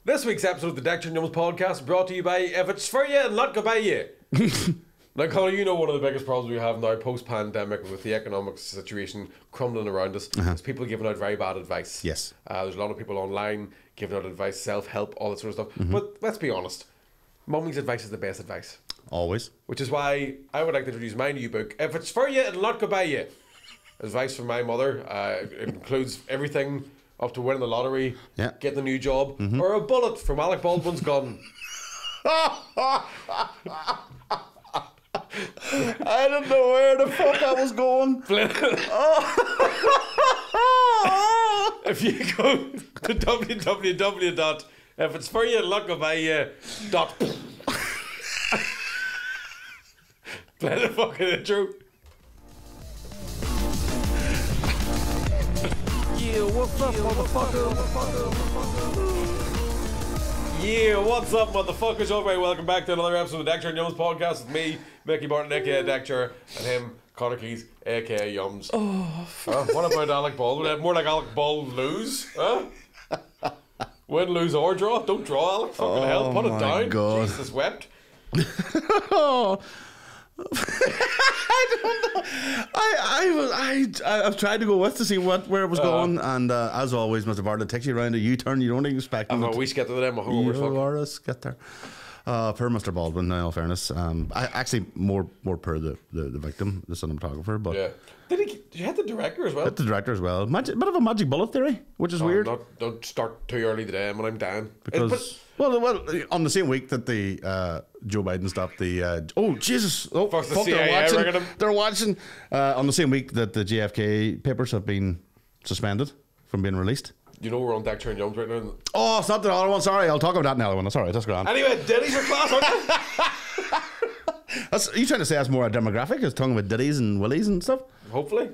This week's episode of the Deckchair and Yumz podcast brought to you by If It's For You and Not Go By You. Now, Conor, you know one of the biggest problems we have now post-pandemic with the economic situation crumbling around us is people giving out very bad advice. Yes. There's a lot of people online giving out advice, self-help, all that sort of stuff. But let's be honest, mummy's advice is the best advice. Always. Which is why I would like to introduce my new book, If It's For You, It'll Not Go By You. Advice from my mother. It includes everything up to winning the lottery, getting a new job, or a bullet from Alec Baldwin's gun. I don't know where the fuck I was going. If you go to www.ifitsforyou.dot play the fucking intro. Yeah, what's up, motherfucker? Yeah, what's up, motherfuckers? All right, welcome back to another episode of the Deckchair and Yumz podcast with me, Mickey Barton, aka Deckchair, and him, Conor Keys, aka Yumz. What about Alec Baldwin? More like Alec Bald lose, huh? Win, lose, or draw. Don't draw, Alec. Fucking hell, put it down. God. Jesus wept. I don't know. I've tried to go with to see where it was going, and as always, Mr. Barton, it takes you around a U-turn you don't expect. I've always get to them. My hungover fuck. Get there. Per Mr. Baldwin, in all fairness, I actually more per the victim, the cinematographer, but yeah. Did you hit the director as well? hit the director as well. Bit of a magic bullet theory, which is weird. Don't start too early today when I'm down. Because well, on the same week that the Joe Biden stopped the oh Jesus, oh fuck, they're watching on the same week that the JFK papers have been suspended from being released. You know we're on Deckchair and Yumz right now. Oh, it's not the other one. Sorry, I'll talk about that in the other one. Sorry, that's grand. Anyway, Denny's for class, aren't you? Are you trying to say that's more a demographic? Is talking about Diddies and Willies and stuff? Hopefully.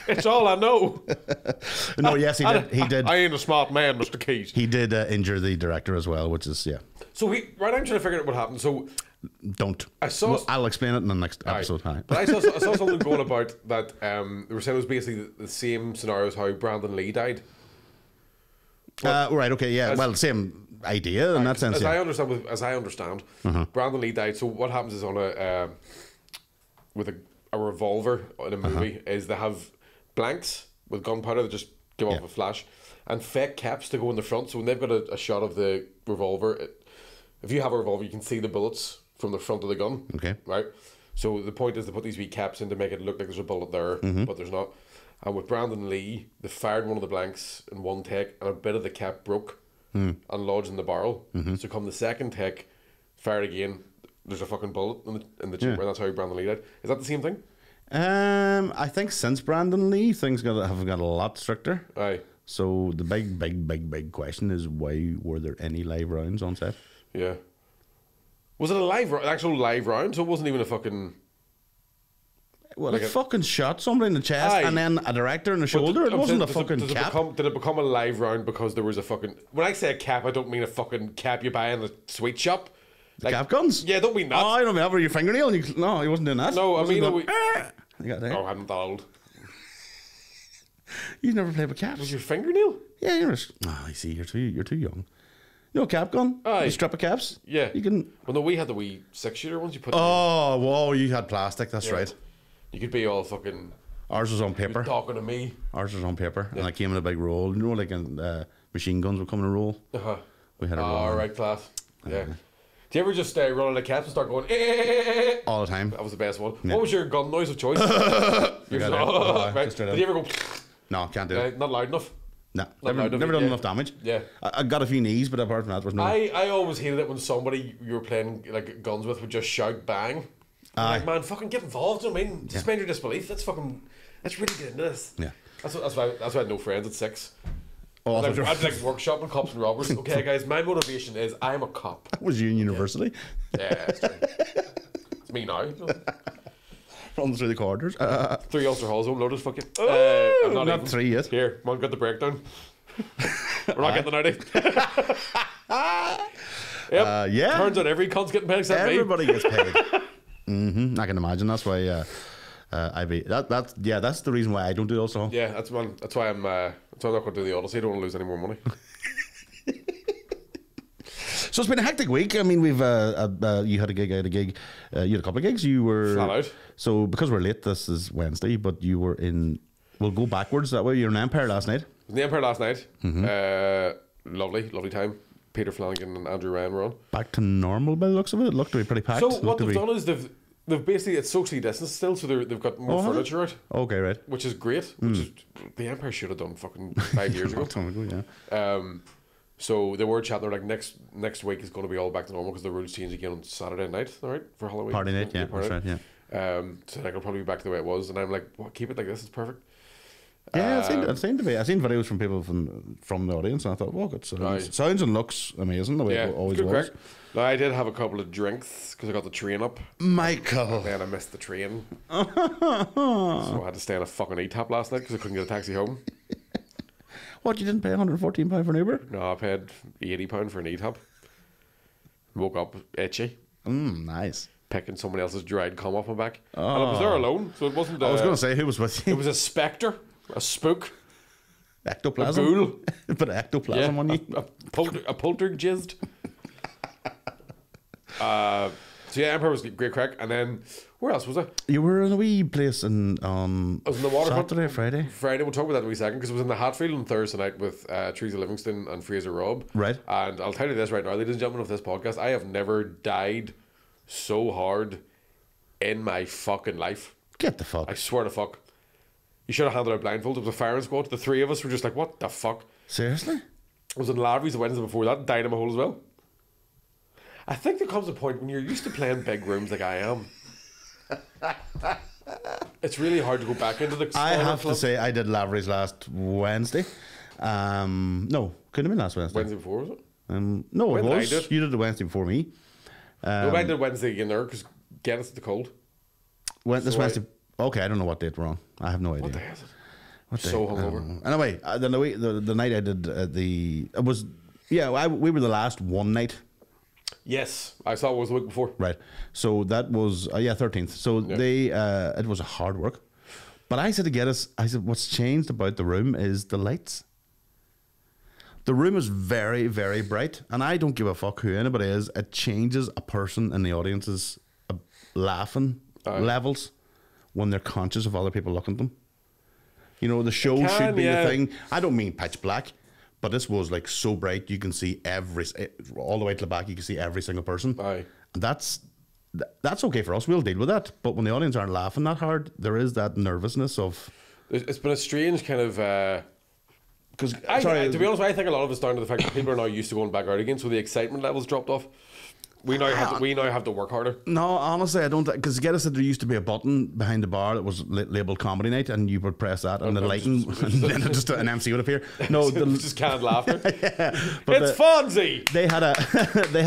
It's all I know. No, yes, he did. I ain't a smart man, Mr. Keys. He did injure the director as well, which is So right now I'm trying to figure out what happened. So don't. I'll explain it in the next episode. Right. But I saw something going about that. They were saying it was basically the same scenario as how Brandon Lee died. Right. Okay. Yeah. Well, same idea in that sense. As I understand, Brandon Lee died. So what happens is on with a revolver in a movie is they have blanks with gunpowder that just give off a flash, and fake caps to go in the front. So when they've got a shot of the revolver, if you have a revolver, you can see the bullets from the front of the gun. Okay. Right. So the point is to put these wee caps in to make it look like there's a bullet there, but there's not. And with Brandon Lee, they fired one of the blanks in one take, and a bit of the cap broke and lodged in the barrel. So come the second take, fired again, there's a fucking bullet in the chamber, and that's how Brandon Lee died. Is that the same thing? I think since Brandon Lee, things have got a lot stricter. Aye. So the big question is, why were there any live rounds on set? Yeah. Was it an actual live round? So it wasn't even a fucking... Well, like fucking shot somebody in the chest and then a director in the shoulder. It wasn't a fucking cap. Did it become a live round because there was a fucking... When I say a cap, I don't mean a fucking cap you buy in the sweet shop. Like, cap guns? Yeah, don't mean that. Oh, I don't mean that with your fingernail. No, he wasn't doing that. No, I mean... I'm that old. You've never played with caps? Was your fingernail? Yeah, you're just... Oh, I see. You're too young. You know a cap gun? Aye. The strip of caps? Yeah. You can... Well, no, we had the wee 6-shooter ones you put Oh, whoa, you had plastic. That's right. You could be all fucking... Ours was on paper. Talking to me. Ours was on paper, and it came in a big roll. You know, like machine guns would come in a roll. We had a roll. Oh, right, class. Yeah. Do you ever just run on the caps and start going all the time? That was the best one. Yeah. What was your gun noise of choice? Right. Did you ever go? No, can't do it. Not loud enough. No, never done enough damage. Yeah, I got a few knees, but apart from that, there was no. I always hated it when somebody you were playing like guns with would just shout bang. Like, man, fucking get involved. You know what I mean? Suspend your disbelief. Let's really get into this. Yeah. That's why I had no friends at 6. Oh, I'd like workshopping cops and robbers. Okay, guys, my motivation is I'm a cop. That was you in university. Yeah, that's true. It's me now. Running through the corridors. 3 Ulster Halls home loaded. Fuck you. I'm not 3 yet. Here, come on, get the breakdown. We're not getting the 90. Yep. Yeah. Turns out every cunt's getting paid except Everybody gets paid. I can imagine. That's why that's the reason why I don't do Ulster Hall. Yeah, that's why I'm not going to do the Odyssey. I don't want to lose any more money. So it's been a hectic week. I mean, we've you had a gig, I had a gig. You had a couple of gigs. You were Flat out. So because we're late, this is Wednesday, but you were in. We'll go backwards that way. You were in Empire last night. In the Empire last night. Lovely time. Peter Flanagan and Andrew Ryan were on. Back to normal by the looks of it. It looked to be pretty packed. So what they've done is they've basically, it's socially distanced still, so they've got more furniture out. Okay, right. Which is great. Which is, the Empire should have done fucking 5 years ago. Yeah. So they were chatting. They're like, next week is going to be all back to normal because the rules change again on Saturday night. All right, for Halloween. Party night, yeah, that's right, yeah. So like, it'll probably be back to the way it was, and I'm like, what? Keep it like this. It's perfect. Yeah, I've seen videos from people from the audience, and I thought, well, it sounds and looks amazing the way it always was. Crack. Now, I did have a couple of drinks because I got the train up. Michael. And then I missed the train. So I had to stay on a fucking E-tap last night because I couldn't get a taxi home. What, you didn't pay £114 for an Uber? No, I paid £80 for an E-tap. Woke up itchy. Nice. Picking someone else's dried cum off my back. And I was there alone, so it wasn't... I was going to say, who was with you? It was a spectre. A spook. Ectoplasm. A ghoul. Put ectoplasm on you. A poltergeist. So yeah, Empire was great crack. And then, where else was I? You were in a wee place I was in the waterfront. Saturday or Friday? Friday, we'll talk about that in a wee second, because it was in the Hatfield on Thursday night with Teresa Livingston and Fraser Robb. Right. And I'll tell you this right now, ladies and gentlemen of this podcast, I have never died so hard in my fucking life. Get the fuck. I swear to fuck. You should have handed out blindfolds. It was a firing squad. The three of us were just like, what the fuck? Seriously? I was in Lavery's the Wednesday before that, died in my hole as well. I think there comes a point when you're used to playing big rooms like I am. It's really hard to go back into the I have to say, I did Lavery's last Wednesday. No, couldn't have been last Wednesday. Wednesday before, was it? No, when it was. I did? You did the Wednesday before me. No, I did Wednesday again there because get us the cold. This Wednesday. Okay, I don't know what date we're on. I have no idea. What day is it? What day? So hungover. Anyway, the night I did we were the last one night. Yes, I saw it was the week before. Right. So that was 13th. So it was hard work. But I said to get us, what's changed about the room is the lights. The room is very, very bright, and I don't give a fuck who anybody is. It changes a person in the audience's laughing levels when they're conscious of other people looking at them. You know, the show should be the thing. I don't mean pitch black, but this was like so bright you can see all the way to the back. You can see every single person. Aye. And that's okay for us. We'll deal with that. But when the audience aren't laughing that hard, there is that nervousness of. It's been a strange kind of. Because to be honest, I think a lot of it's down to the fact that people are now used to going back out again, so the excitement levels dropped off. We now have to work harder. No, honestly, I don't. Because get us that there used to be a button behind the bar that was labelled comedy night, and you would press that, and the lighting, and then just an MC would appear. No, just canned laughter. But it's Fonzie. They had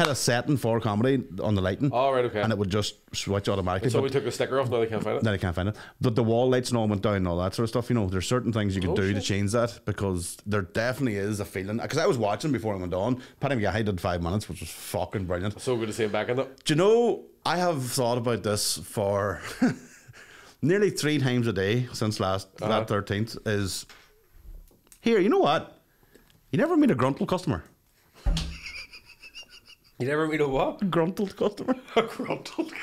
a setting for comedy on the lighting. Oh, right, okay. And it would just switch automatically. So we took the sticker off. Now they can't find it. Now they can't find it. But the wall lights and all went down and all that sort of stuff. You know, there's certain things you can do to change that, because there definitely is a feeling. Because I was watching before I went on. Paddy McGahey did 5 minutes, which was fucking brilliant. So good to see him back in it. Do you know, I have thought about this for nearly 3 times a day since that 13th is, here, you know what? You never meet a gruntled customer. You never meet a what? A gruntled customer. A gruntled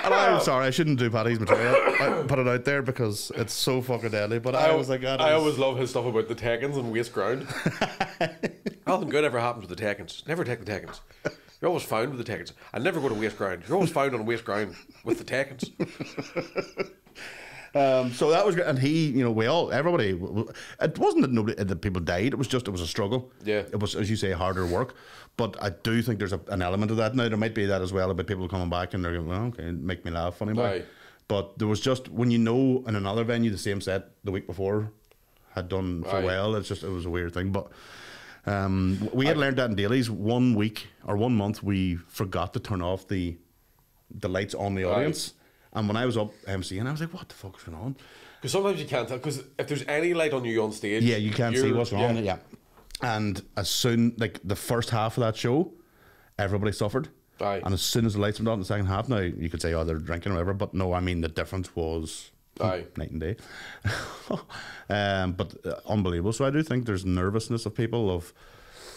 And I'm sorry, I shouldn't do Paddy's material. I put it out there because it's so fucking deadly. But I was like, I always love his stuff about the Tekkens and waste ground. Nothing good ever happens with the Tekkens. Never take the Tekkens. You're always found with the Tekkens. I never go to waste ground. You're always found on waste ground with the Tekkens. So that was great, and he, you know, everybody. It wasn't that people died. It was a struggle. Yeah, it was, as you say, harder work. But I do think there's an element of that now. There might be that as well about people coming back and they're going, well, okay, make me laugh, funny boy. But there was just, when you know, in another venue the same set the week before had done so well. It was a weird thing. But we had learned that in dailies. 1 week or 1 month we forgot to turn off the lights on the audience. And when I was up MCing, I was like, what the fuck is going on? Because sometimes you can't tell. Because if there's any light on you on stage, yeah, you can't see what's going on. Yeah. And as soon, like the first half of that show, everybody suffered. And as soon as the lights went on in the second half, now you could say, oh, they're drinking or whatever. But no, I mean, the difference was night and day. But unbelievable. So I do think there's nervousness of people of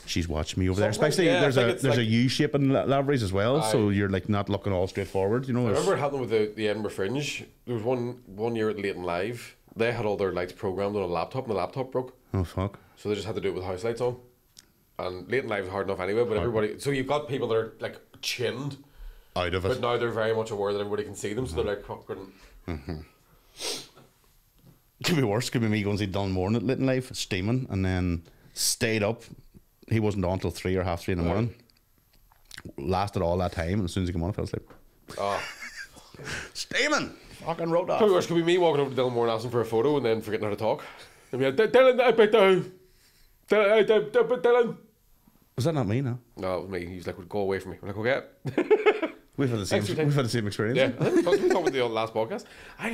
she's watching me over there. Especially there's a U shape in Lavery's as well, so you're like not looking all straight forward. You know. I remember it happened with the Edinburgh Fringe. There was one year at Late and Live. They had all their lights programmed on a laptop, and the laptop broke. Oh fuck! So they just had to do it with house lights on. And Late and Live is hard enough anyway. But everybody, so you've got people that are like chinned out of it. But now they're very much aware that everybody can see them, so they're like fucking. Could be worse. Could be me going to see Dunmore at Late and Live, steaming, and then stayed up. He wasn't on till 3 or 3:30 in the morning. Lasted all that time, and as soon as he came on, I fell asleep. Steaming! Fucking road off. Probably worse could be me walking over to Dylan Moore and asking for a photo and then forgetting how to talk. And be like, Dylan, I bet Dylan. Was that not me, no? No, it was me. He was like, well, go away from me. I'm like, okay. We've had the same experience. Yeah, I think we talked about the last podcast. I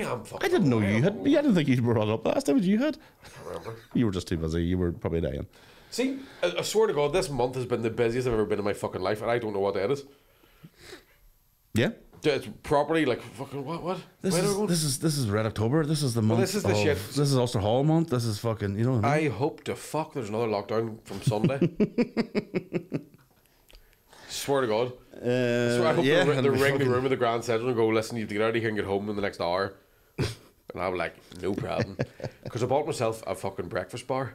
didn't know you had. I didn't think you brought it up last time. You had. I can't remember. You were just too busy. You were probably dying. See, I swear to God, this month has been the busiest I've ever been in my fucking life, and I don't know what that is. Yeah. It's properly like fucking what? This is Red October. This is the month. This is the shit. This is Ulster Hall month. This is fucking. You know what I mean? I hope to fuck there's another lockdown from Sunday. Swear to God. So I hope they ring the room in the Grand Central and go, listen, you have to get out of here and get home in the next hour. And I'm like, no problem. Because I bought myself a fucking breakfast bar.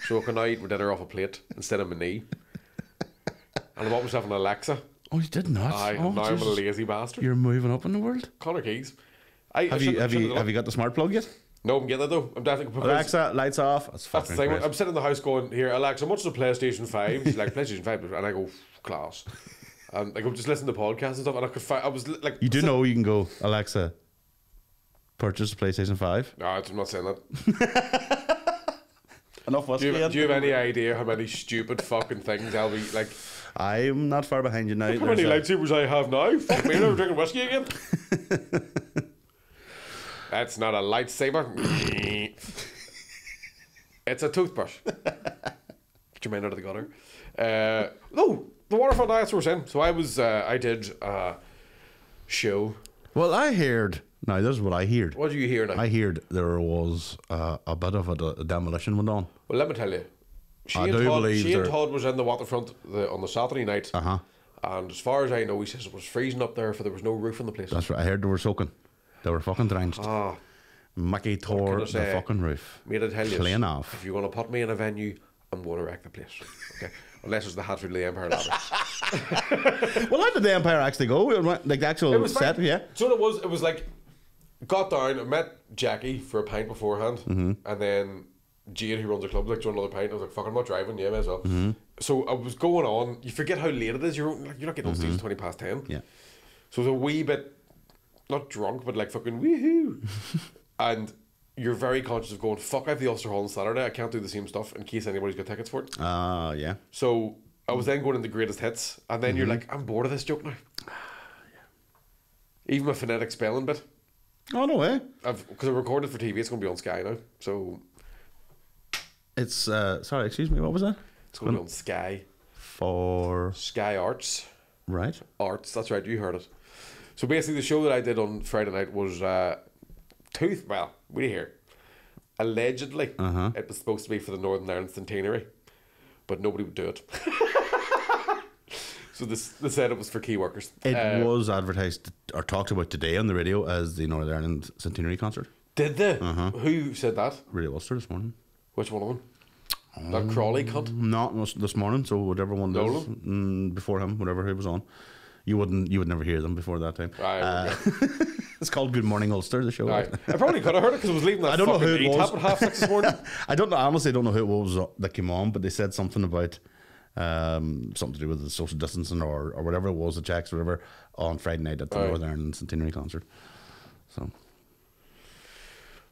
So I can now eat my dinner off a plate instead of my knee. And I bought myself an Alexa. Oh, you did not? Now I'm a lazy bastard. You're moving up in the world. Connor Keys. Have you got the smart plug yet? No, I'm getting that though. I'm definitely... Alexa, lights off. That's the thing. I'm sitting in the house going, here, Alexa, what's the PlayStation 5? She's like, PlayStation 5. And I go, class. And like, I'm just listening to podcasts and stuff, and I was like... You do know you can go, Alexa, purchase a PlayStation 5? No, I'm not saying that. Enough whiskey. Do you have any idea how many stupid fucking things I'll be like... I'm not far behind you now. How many lightsabers I have now? Fuck me, I'm drinking whiskey again. That's not a lightsaber. It's a toothbrush. Get your mind out of the gutter. No, the waterfront dance was in. So I did a show. Well, I heard. Now, this is what I heard. What do you hear now? I heard there was a bit of a demolition went on. Well, let me tell you. She and Todd was in the waterfront on the Saturday night. And as far as I know, he says it was freezing up there, for there was no roof on the place. That's right. I heard they were soaking. They were fucking drenched. Mickey tore the fucking roof. Mate, I tell you, clean off. If you're going to put me in a venue, I'm going to wreck the place. Okay, unless it's the Hatfield of the Empire Ladder. Well, how did the Empire actually go? Like the actual set, yeah. So it was like, got down, I met Jackie for a pint beforehand, and then Jade, who runs the club, like, joined another pint. I was like, fuck, I'm not driving, yeah, may as well. So I was going on, you forget how late it is, you're not getting on stage at 10:20. Yeah. So it was a wee bit, not drunk, but like fucking woohoo. And you're very conscious of going, fuck, I have the Ulster Hall on Saturday, I can't do the same stuff in case anybody's got tickets for it. Yeah. So I was then going in the greatest hits, and then you're like, I'm bored of this joke now. Even my phonetic spelling bit. Oh, no way. Because I recorded for TV, it's going to be on Sky now. So it's, sorry, excuse me, what was that? It's going to be on Sky. For Sky Arts. Right. Arts, that's right, you heard it. So basically the show that I did on Friday night was well, what do you hear? Allegedly, it was supposed to be for the Northern Ireland Centenary, but nobody would do it. So they said it was for key workers. It was advertised or talked about today on the radio as the Northern Ireland Centenary concert. Did they? Who said that? Radio Ulster this morning. Which one of them? That Crawley cunt? Not this morning, so whatever one does before him, whatever he was on. You would never hear them before that time. It's called Good Morning Ulster, the show. I probably could have heard it because I was leaving that fucking E-tap at 6:30 this morning. I honestly don't know who it was that came on, but they said something about something to do with the social distancing or whatever it was, the checks or whatever, on Friday night at the Northern Ireland Centenary concert. So,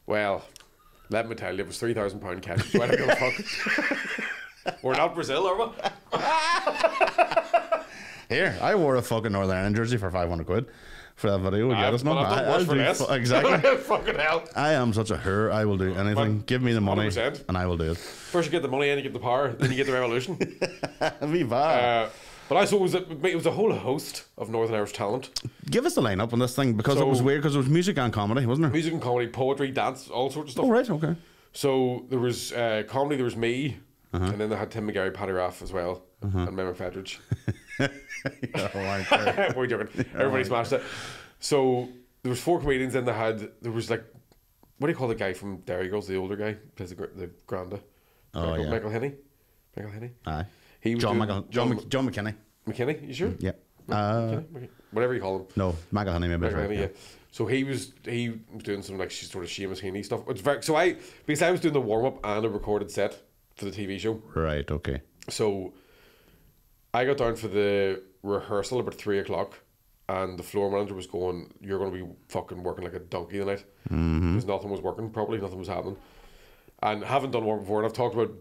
well, let me tell you, it was £3,000 cash. So I don't give a fuck. We're not Brazil, are we? Here, I wore a fucking Northern Ireland jersey for 500 quid for that video. I'll do less. Exactly. Fucking hell. I am such a whore. I will do anything. Give me the money 100%. And I will do it. First you get the money and you get the power, then you get the revolution. Viva. But I saw it was a whole host of Northern Irish talent. Give us the lineup on this thing, because it was weird, because it was music and comedy, wasn't there? Music and comedy, poetry, dance, all sorts of stuff. Oh, right, okay. So there was comedy. There was me, and then they had Tim McGarry, Paddy Raff as well, and Mem McFetridge. We're joking. Everybody smashed it. So there was 4 comedians. Then there was like, what do you call the guy from Dairy Girls? The older guy plays the Granda. Michael Henney. Michael Henney. Aye. He was John McKinney. McKinney. You sure? Yeah. Whatever you call him. No, Michael Henney maybe. Michael Henney, yeah. So he was doing some like sort of Seamus Heaney stuff. So I was doing the warm up and a recorded set for the TV show. Right. Okay. So I got down for the rehearsal about 3 o'clock, and the floor manager was going, "You're going to be fucking working like a donkey tonight," because nothing was working properly, nothing was happening. And I haven't done warm up before, and I've talked about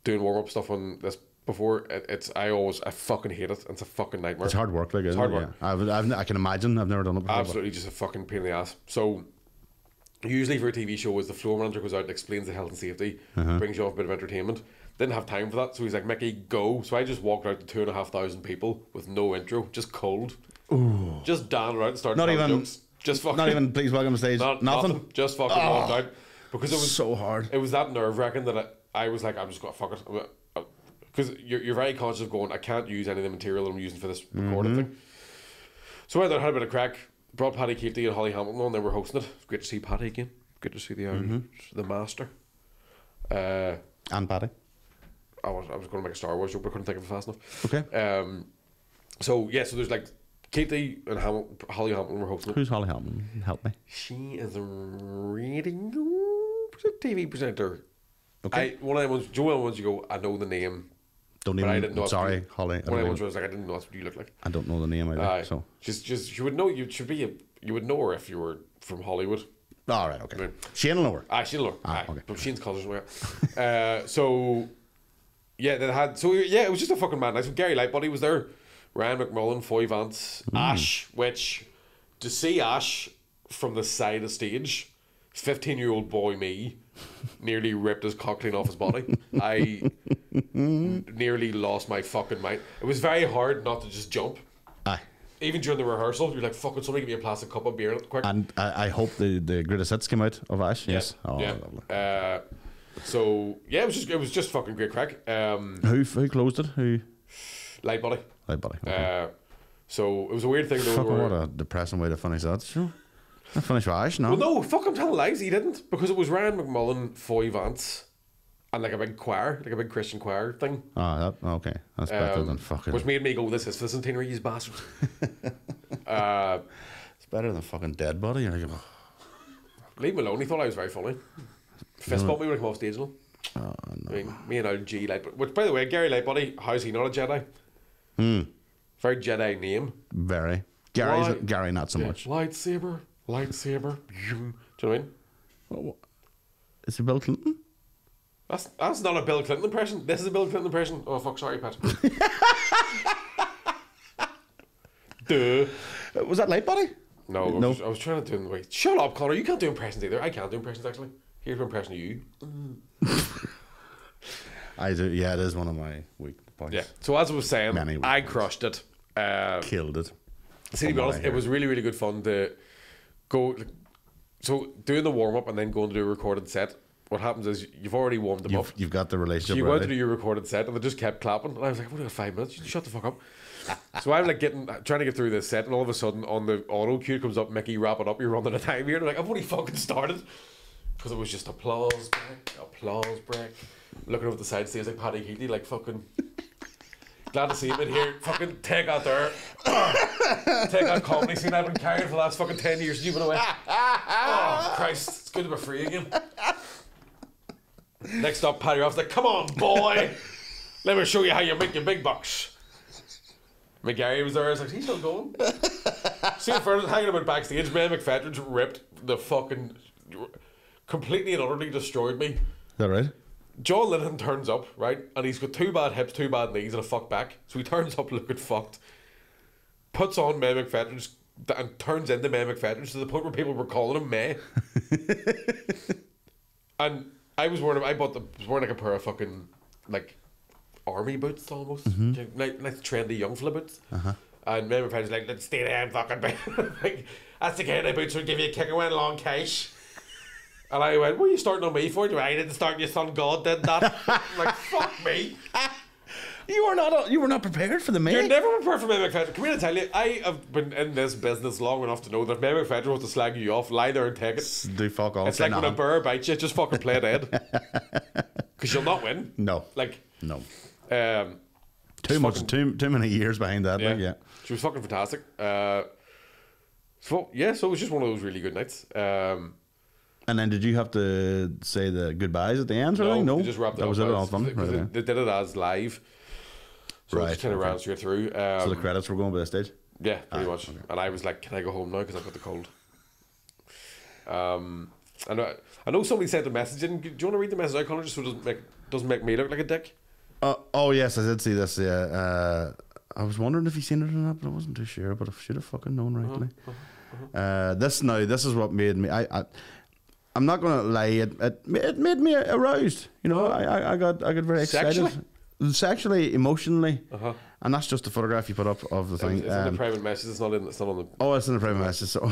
doing warm up stuff on this before. I fucking hate it. It's a fucking nightmare. It's hard work, like, it's hard work. Yeah. I can imagine. I've never done it before. Absolutely, just a fucking pain in the ass. So usually for a TV show, is the floor manager goes out and explains the health and safety, brings you off a bit of entertainment. Didn't have time for that, so he's like, "Mickey, go." So I just walked out to 2,500 people with no intro, just cold. Ooh. Just down around and started telling jokes. Just fucking. Not even please welcome to stage. Nothing. Just fucking walked out because it was so hard. It was that nerve wracking that I was like, I'm just gonna fuck it. Because you're very conscious of going, I can't use any of the material I'm using for this recording thing. So I had a bit of crack. Brought Paddy Keelty and Holly Hamilton on. They were hosting it. Great to see Paddy again. Good to see the master. And Paddy. I was going to make a Star Wars joke, but I couldn't think of it fast enough. Okay. So there's like Keelty and Holly Hamilton were hosting it. Who's Holly Hamilton? Help me. She is a radio TV presenter. Okay. One of them ones, Joel ones you go, I know the name. Don't even. I didn't know. Sorry, Holly. One of the ones where I was like, I didn't know that's what you look like. I don't know the name either. So just you would know. You would know her if you were from Hollywood. All right. Okay. I mean, Shane will know her. Shane will know her. Okay. But Shane's colours well. So yeah, they had. So yeah, it was just a fucking mad night. So Gary Lightbody was there. Ryan McMullen, Foy Vance, Ash. Which to see Ash from the side of stage, 15-year-old boy me. Nearly ripped his cock clean off his body. I nearly lost my fucking mind. It was very hard not to just jump. Aye. Even during the rehearsal, you're like, fucking somebody give me a plastic cup of beer quick. And I hope the greatest hits came out of Ash. Yes. Oh, yeah. lovely. So yeah, it was just fucking great crack. Who closed it? Who? Lightbody. Lightbody. Okay. So it was a weird thing though. Fucking what a depressing way to finish that. Sure. I finished with Ash, no? Well, no, fuck, I'm telling lies. He didn't, because it was Ryan McMullen, Foy Vance, and like a big choir, like a big Christian choir thing. Okay, that's better than fucking. Which made me go, "This is for the centenary, you bastards." It's better than fucking Dead Body. You're like, leave me alone. He thought I was very funny. Fist bump me when I come off stage, no. Oh no. I mean, me and LG Lightbody. Which, by the way, Gary Lightbody, how's he not a Jedi? Very Jedi name. Very. Gary, not so much. Lightsaber. Do you know what I mean? Is it Bill Clinton? That's not a Bill Clinton impression. This is a Bill Clinton impression. Oh fuck, sorry, Pat. Duh. Was that Lightbody? No. I was trying to do. Wait, shut up, Connor. You can't do impressions either. I can't do impressions actually. Here's an impression of you. I do. Yeah, it is one of my weak points. Yeah. So as I was saying, I crushed it. Killed it. See, to be honest, it was really, really good fun to go. So doing the warm up and then going to do a recorded set. What happens is you've already warmed them up. You've got the relationship. So you ready. went to do your recorded set and they just kept clapping. And I was like, "What got 5 minutes? You shut the fuck up." So I'm like trying to get through this set, and all of a sudden on the auto cue comes up, "Mickey, wrap it up. You're running out of time here." And I'm like, "I've only fucking started," because it was just applause break. Looking over the side stage like Paddy Keelty, like fucking. Glad to see him in here. Fucking take out there. Take out comedy scene I've been carrying for the last fucking 10 years. You've been away. Oh, Christ. It's good to be free again. Next up, Paddy Roth's like, "Come on, boy. Let me show you how you make your big bucks." McGarry was there. I was like, "He's still going?" See in front of hanging about backstage. Mem McFetridge ripped the fucking. Completely and utterly destroyed me. Is that right? John Lennon turns up, right? And he's got 2 bad hips, 2 bad knees, and a fuck back. So he turns up looking fucked. Puts on Mem McFetridge and turns into Mem McFetridge to the point where people were calling him May. And I was wearing like a pair of fucking like army boots almost. Like trendy young fella boots. And Mem McFetridge's like, "Let's stay there and fucking like, that's the kind of boots will give you a kick away in long cash." And I went, what are you starting on me for? I didn't start, your son God did that. I'm like, fuck me. You were not prepared for the May. You're never prepared for May McFedra. Come here and tell you, I have been in this business long enough to know that if May McFedra was to slag you off, lie there and take it. Do fuck all. It's like when a bear bites you, just fucking play dead. Because you'll not win. No. Like, no. Too many years behind that. Yeah. Like, yeah. She was fucking fantastic. So it was just one of those really good nights. And then did you have to say the goodbyes at the end or anything? No, they just wrapped it that up. was it all fun. They did it as live. So it just kind of ran straight through. So the credits were going by the stage? Yeah, pretty much. Okay. And I was like, can I go home now because I've got the cold? And I know somebody sent a message in. Do you want to read the message out, Connor, just so it doesn't make me look like a dick? Oh yes, I did see this. Yeah, I was wondering if you seen it or not, but I wasn't too sure. But I should have fucking known rightly. This is what made me. I'm not gonna lie. It made me aroused. You know, I got very excited. Sexually, emotionally, and that's just the photograph you put up of the thing. It's in the private message. It's not on the. Oh, it's in the private message. So.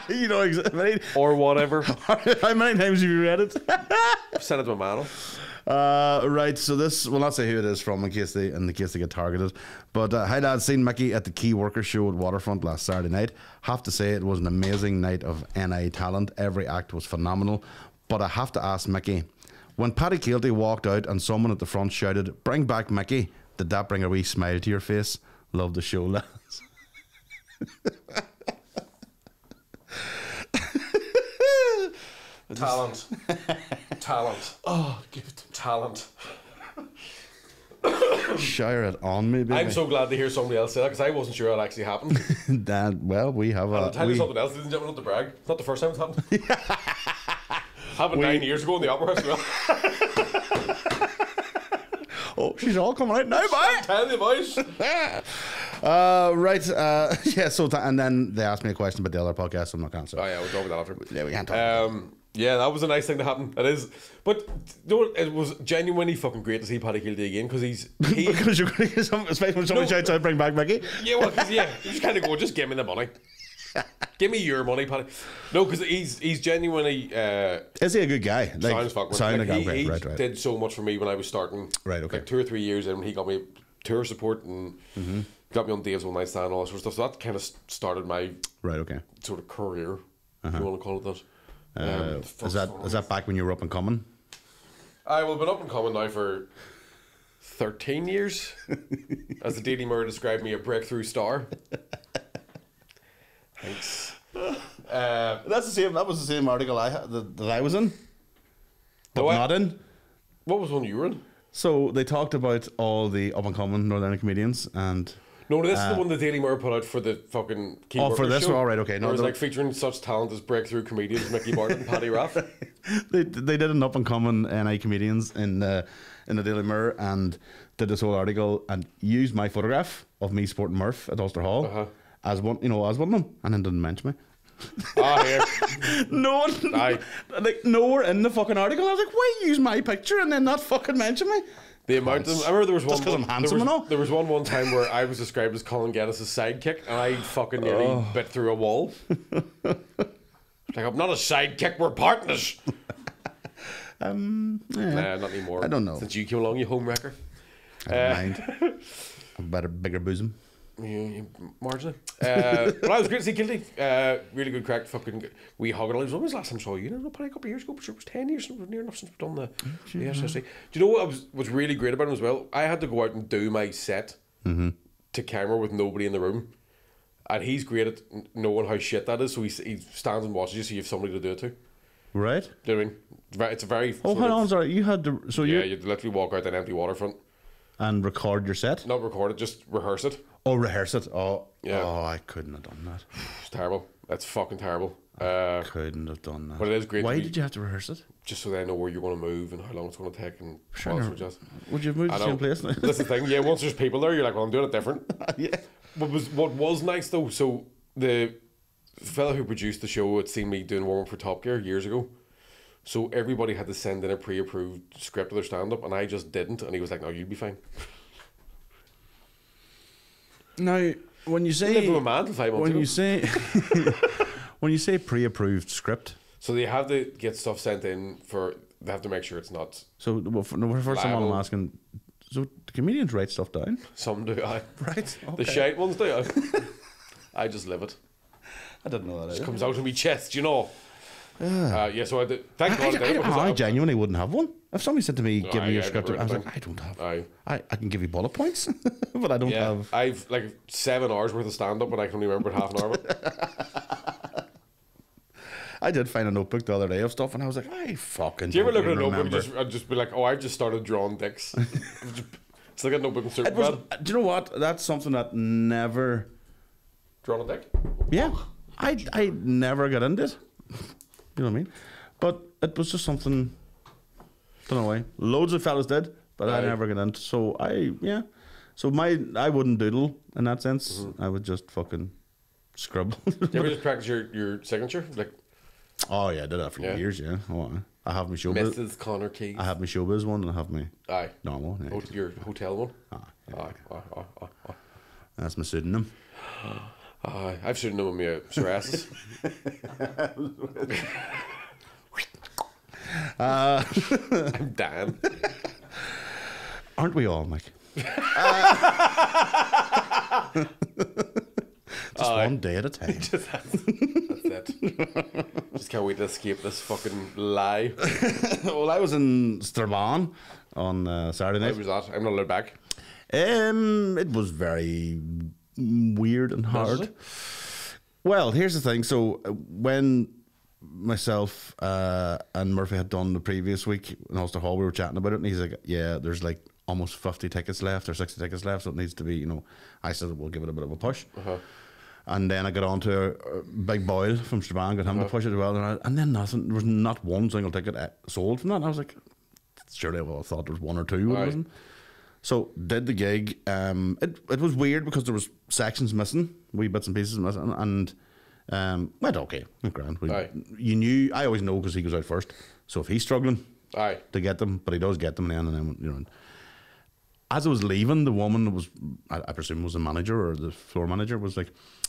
You know exactly. Or whatever. How many times have you read it? Send it to my man. Right, so this, we'll not say who it is from in case they get targeted. But hi dad, seen Mickey at the Key Worker show at Waterfront last Saturday night. Have to say it was an amazing night of NI talent. Every act was phenomenal. But I have to ask Mickey, when Paddy Keelty walked out and someone at the front shouted, "Bring back Mickey," did that bring a wee smile to your face? Love the show, lads. Talent. Oh, give it talent. Shire it on me, baby. I'm so glad to hear somebody else say that because I wasn't sure it actually happened. Dad, well, we have I'll tell you something else, ladies and gentlemen, not to brag. It's not the first time it's happened. Happened 9 years ago in the Opera House. Well. Oh, she's all coming out now, boy. I'm telling you, boys. Right, yeah. So, and then they asked me a question about the other podcast. So I'm not going to answer. Oh yeah, we'll talk about that after. Yeah, we can't talk. Yeah, that was a nice thing to happen. It is, but you know what, it was genuinely fucking great to see Paddy Keelty again because because you're going to get some space when somebody shouts out, "Bring back Mickey." Yeah, well, you just kind of go, just give me the money. Give me your money, Paddy. No, because he's genuinely. Is he a good guy? Like, sounds fucking. Sound like he right. Did so much for me when I was starting. Right. Okay. Like 2 or 3 years in, he got me tour support and got me on Dave's One Night Stand and all that sort of stuff. So that kind of started my sort of career, if you want to call it that. Is that back when you were up and coming? I've been up and coming now for 13 years. As the Daily Mirror described me, a breakthrough star. Thanks. That's the same. That was the same article that I was in, but not in. What was one you were in? So they talked about all the up and coming Northern comedians and. No, this is the one the Daily Mirror put out for the fucking Key Worker for this show. all right, okay. No, it was like featuring such talent as breakthrough comedians Mickey Barton and Paddy Raff. They did an up and coming NI comedians in the Daily Mirror and did this whole article and used my photograph of me sporting Murph at Ulster Hall as one of them, and then didn't mention me. Yeah. No one, like nowhere in the fucking article. I was like, why use my picture and then not fucking mention me? The amount of, I remember there was one. Just because I'm handsome and all. There was one time where I was described as Colin Geddes' sidekick, and I fucking nearly bit through a wall. Like, I'm not a sidekick, we're partners. Yeah. Nah, not anymore. I don't know. Since you came along, you home wrecker. I don't mind. A better, bigger bosom. Yeah, marginally. But I was great to see Keelty. Really good crack. Fucking wee hug. When was the last time I saw you? Probably a couple of years ago, but sure, it was 10 years. It was near enough since we've done the SSC. Do you know what was really great about him as well? I had to go out and do my set to camera with nobody in the room. And he's great at knowing how shit that is. So he stands and watches you so you have somebody to do it to. Right. Do you know what I mean? It's a very... Oh, hold on, sorry. You had to... So yeah, you'd literally walk out an empty waterfront. And record your set? Not record it, just rehearse it. Oh, rehearse it. Oh, yeah. Oh, I couldn't have done that. It's terrible. It's fucking terrible. Couldn't have done that. But it is great. Why did you have to rehearse it? Just so they know where you're going to move and how long it's going to take and sure. all that sort of jazz. Would you have moved to the same place now? That's the thing. Yeah, once there's people there, you're like, well, I'm doing it different. Yeah. What was nice though, so the fellow who produced the show had seen me doing warm up for Top Gear years ago. So everybody had to send in a pre-approved script of their stand-up, and I just didn't. And he was like, "No, you'd be fine." Now, when you say a man for 5 months when ago. you say when you say pre-approved script, So they have to get stuff sent in for. They have to make sure it's not. So the first time I'm asking, so the comedians write stuff down? Some do. I Right. Okay. The shite ones do. I just live it. I didn't know that. It Either. comes out of my chest, you know. Yeah. So I did. Thank God. I genuinely wouldn't have one. If somebody said to me, "Give me your script," never I was written like, "I don't have. Aye. I can give you bullet points, but I don't Yeah, have." I've like 7 hours worth of stand up, and I can only remember half an hour of it. I did find a notebook the other day of stuff, and I was like, "I fucking." Do you ever don't look at a even notebook remember. and just be like, "Oh, I've just started drawing dicks." Still got a notebook and It was, Superbad. do you know what? That's something that never. Drawing a dick. Yeah, I never got into it. You know what I mean? But it was just something. Don't know why. Loads of fellas did, but I Aye. never got into. So So I wouldn't doodle in that sense. I would just fucking scribble. Do you ever just practice your signature? Like Oh yeah, I did that for Yeah. years. Yeah, I have my showbiz. Mrs. Connor Keys. I have my showbiz one, and I have my Aye. normal. Yeah. Your hotel one. Aye. Aye. That's my pseudonym. Aye. I've seen them with me Syria-ously. I'm Dan. Aren't we all, Mike? Just one day at a time. That's it. Just can't wait to escape this fucking lie. Well, I was in Strabane on Saturday How night. was that? I'm not allowed back. It was very weird and hard. it? Well, here's the thing. So when myself and Murphy had done the previous week in Ulster Hall, we were chatting about it, and he's like, "Yeah, there's like almost 50 tickets left or 60 tickets left, so it needs to be, you know." I said, "We'll give it a bit of a push." And then I got on to Big Boyle from Strabane, got him to push it as well, and then nothing. There was not one single ticket sold from that. And I was like, surely I thought there was one or two. Aye. Wasn't. So did the gig. It was weird because there was sections missing, wee bits and pieces missing, and went okay, went grand. Aye. You knew. I always know because he goes out first. So if he's struggling Aye. to get them, but he does get them in the end, and then you know. As I was leaving, the woman that was, I presume was the manager or the floor manager, was like,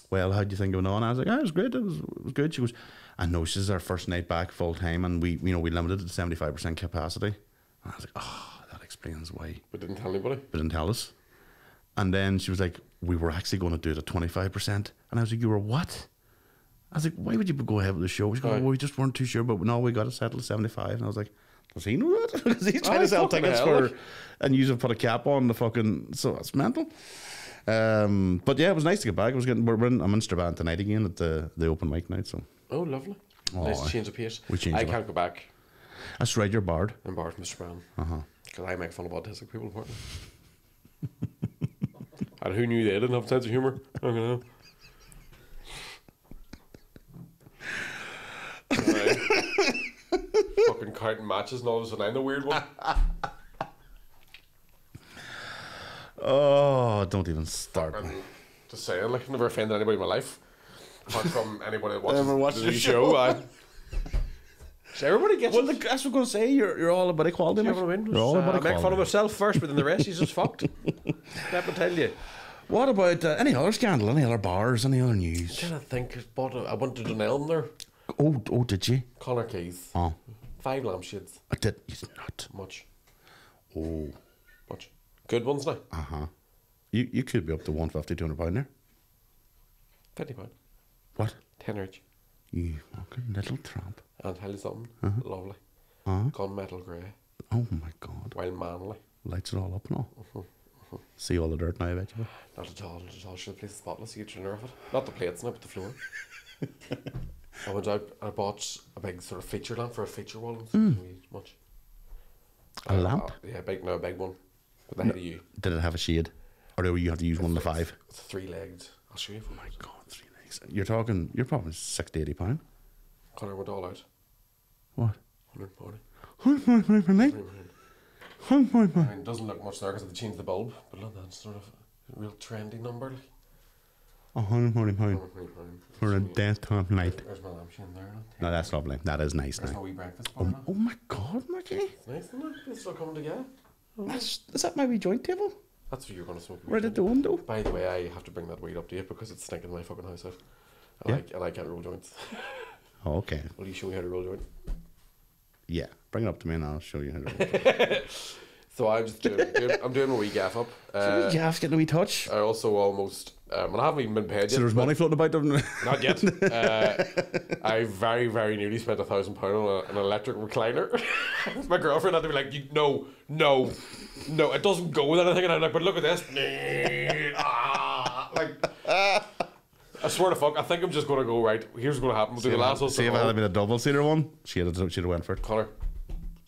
"Well, how do you think it went on?" I was like, "Oh, it was great. It was good." She goes, "I know this is our first night back full time, and we limited it to 75% capacity." And I was like, "Oh, that explains why." But didn't tell anybody. But didn't tell us. And then she was like, "We were actually going to do it at 25%. And I was like, "You were what?" I was like, "Why would you go ahead with the show?" She goes, Aye. "Well, we just weren't too sure, but no, we got it settled at 75." And I was like, "Does he know that?" Because he's trying Aye, to sell fucking tickets hell, for, like. and you have put a cap on the fucking, so that's mental. But yeah, it was nice to get back. I'm in Strabane tonight again at the open mic night. So Oh, lovely. Oh, Nice aye. to change the pace. We changed I it can't go back. that's right, you're barred. I'm barred from Mr. Brown. Because I make fun of autistic people, apparently. And who knew they didn't have a sense of humour? I don't know. Right. Fucking counting matches and all of a sudden I'm the weird one. Oh, don't even start. And just saying, like, I've never offended anybody in my life. Apart from anybody that Ever watched watches your the show. So everybody gets Well, it. that's what I'm going to say. You're all about equality. You Mike. know what I mean? You're all about I make fun of equality. myself first, but then the rest is just fucked. Let me tell you. What about any other scandal? Any other bars? Any other news? Trying to think, I wanted an elm there. Oh, did you? Connor Keys. Oh, 5 lampshades. I did. You not. Much. Oh, Much. Good ones now. you could be up to 150, 200 pound there. £50. What? 10 each. You fucking little tramp. And tell you something. Lovely. Gunmetal grey. Oh my God. While manly. Lights it all up and all. See all the dirt now, I bet you. Not at all. Not at all. Should the place is spotless. You get your nerve it. Not the plates now, but the floor. I went out and I bought a big sort of feature lamp for a feature wall. Much. A lamp? Yeah, a big one. With the head of you. Did it have a shade? Or do you have to use one of the 5? It's 3-legged. I'll show you. Oh my God, 3 legs. You're probably 60, 80 pound. Connor went all out. What? 140. Mate? I mean, it doesn't look much there because they changed the bulb, but look, that's sort of a real trendy number. Like. 140 pound 140 pound. for a desktop light. There's my lampshade there. No, that's lovely. That is nice There's my now. wee breakfast bar now. Oh my God, Mikey. It's nice, isn't it? It's all coming together. Is that my wee joint table? That's what you're going to smoke. Right at the window? By the way, I have to bring that weed up to you because it's stinking my fucking house out. Yeah. And I can't roll joints. Oh, okay. Will you show me how to roll a joint? Yeah. Bring it up to me and I'll show you how to. So I'm just I'm doing a wee gaff up. Gaff's getting a wee touch. I also almost, and I haven't even been paid yet. So there's money floating about them. Not yet. I very, very nearly spent £1,000 on an electric recliner. My girlfriend had to be like, no, it doesn't go with anything. And I'm like, but look at this. I swear to fuck, I think I'm just going to go, right, here's what's going to happen. We'll do the last one. See if it had been a double-seater one, she'd have went for it. Connor,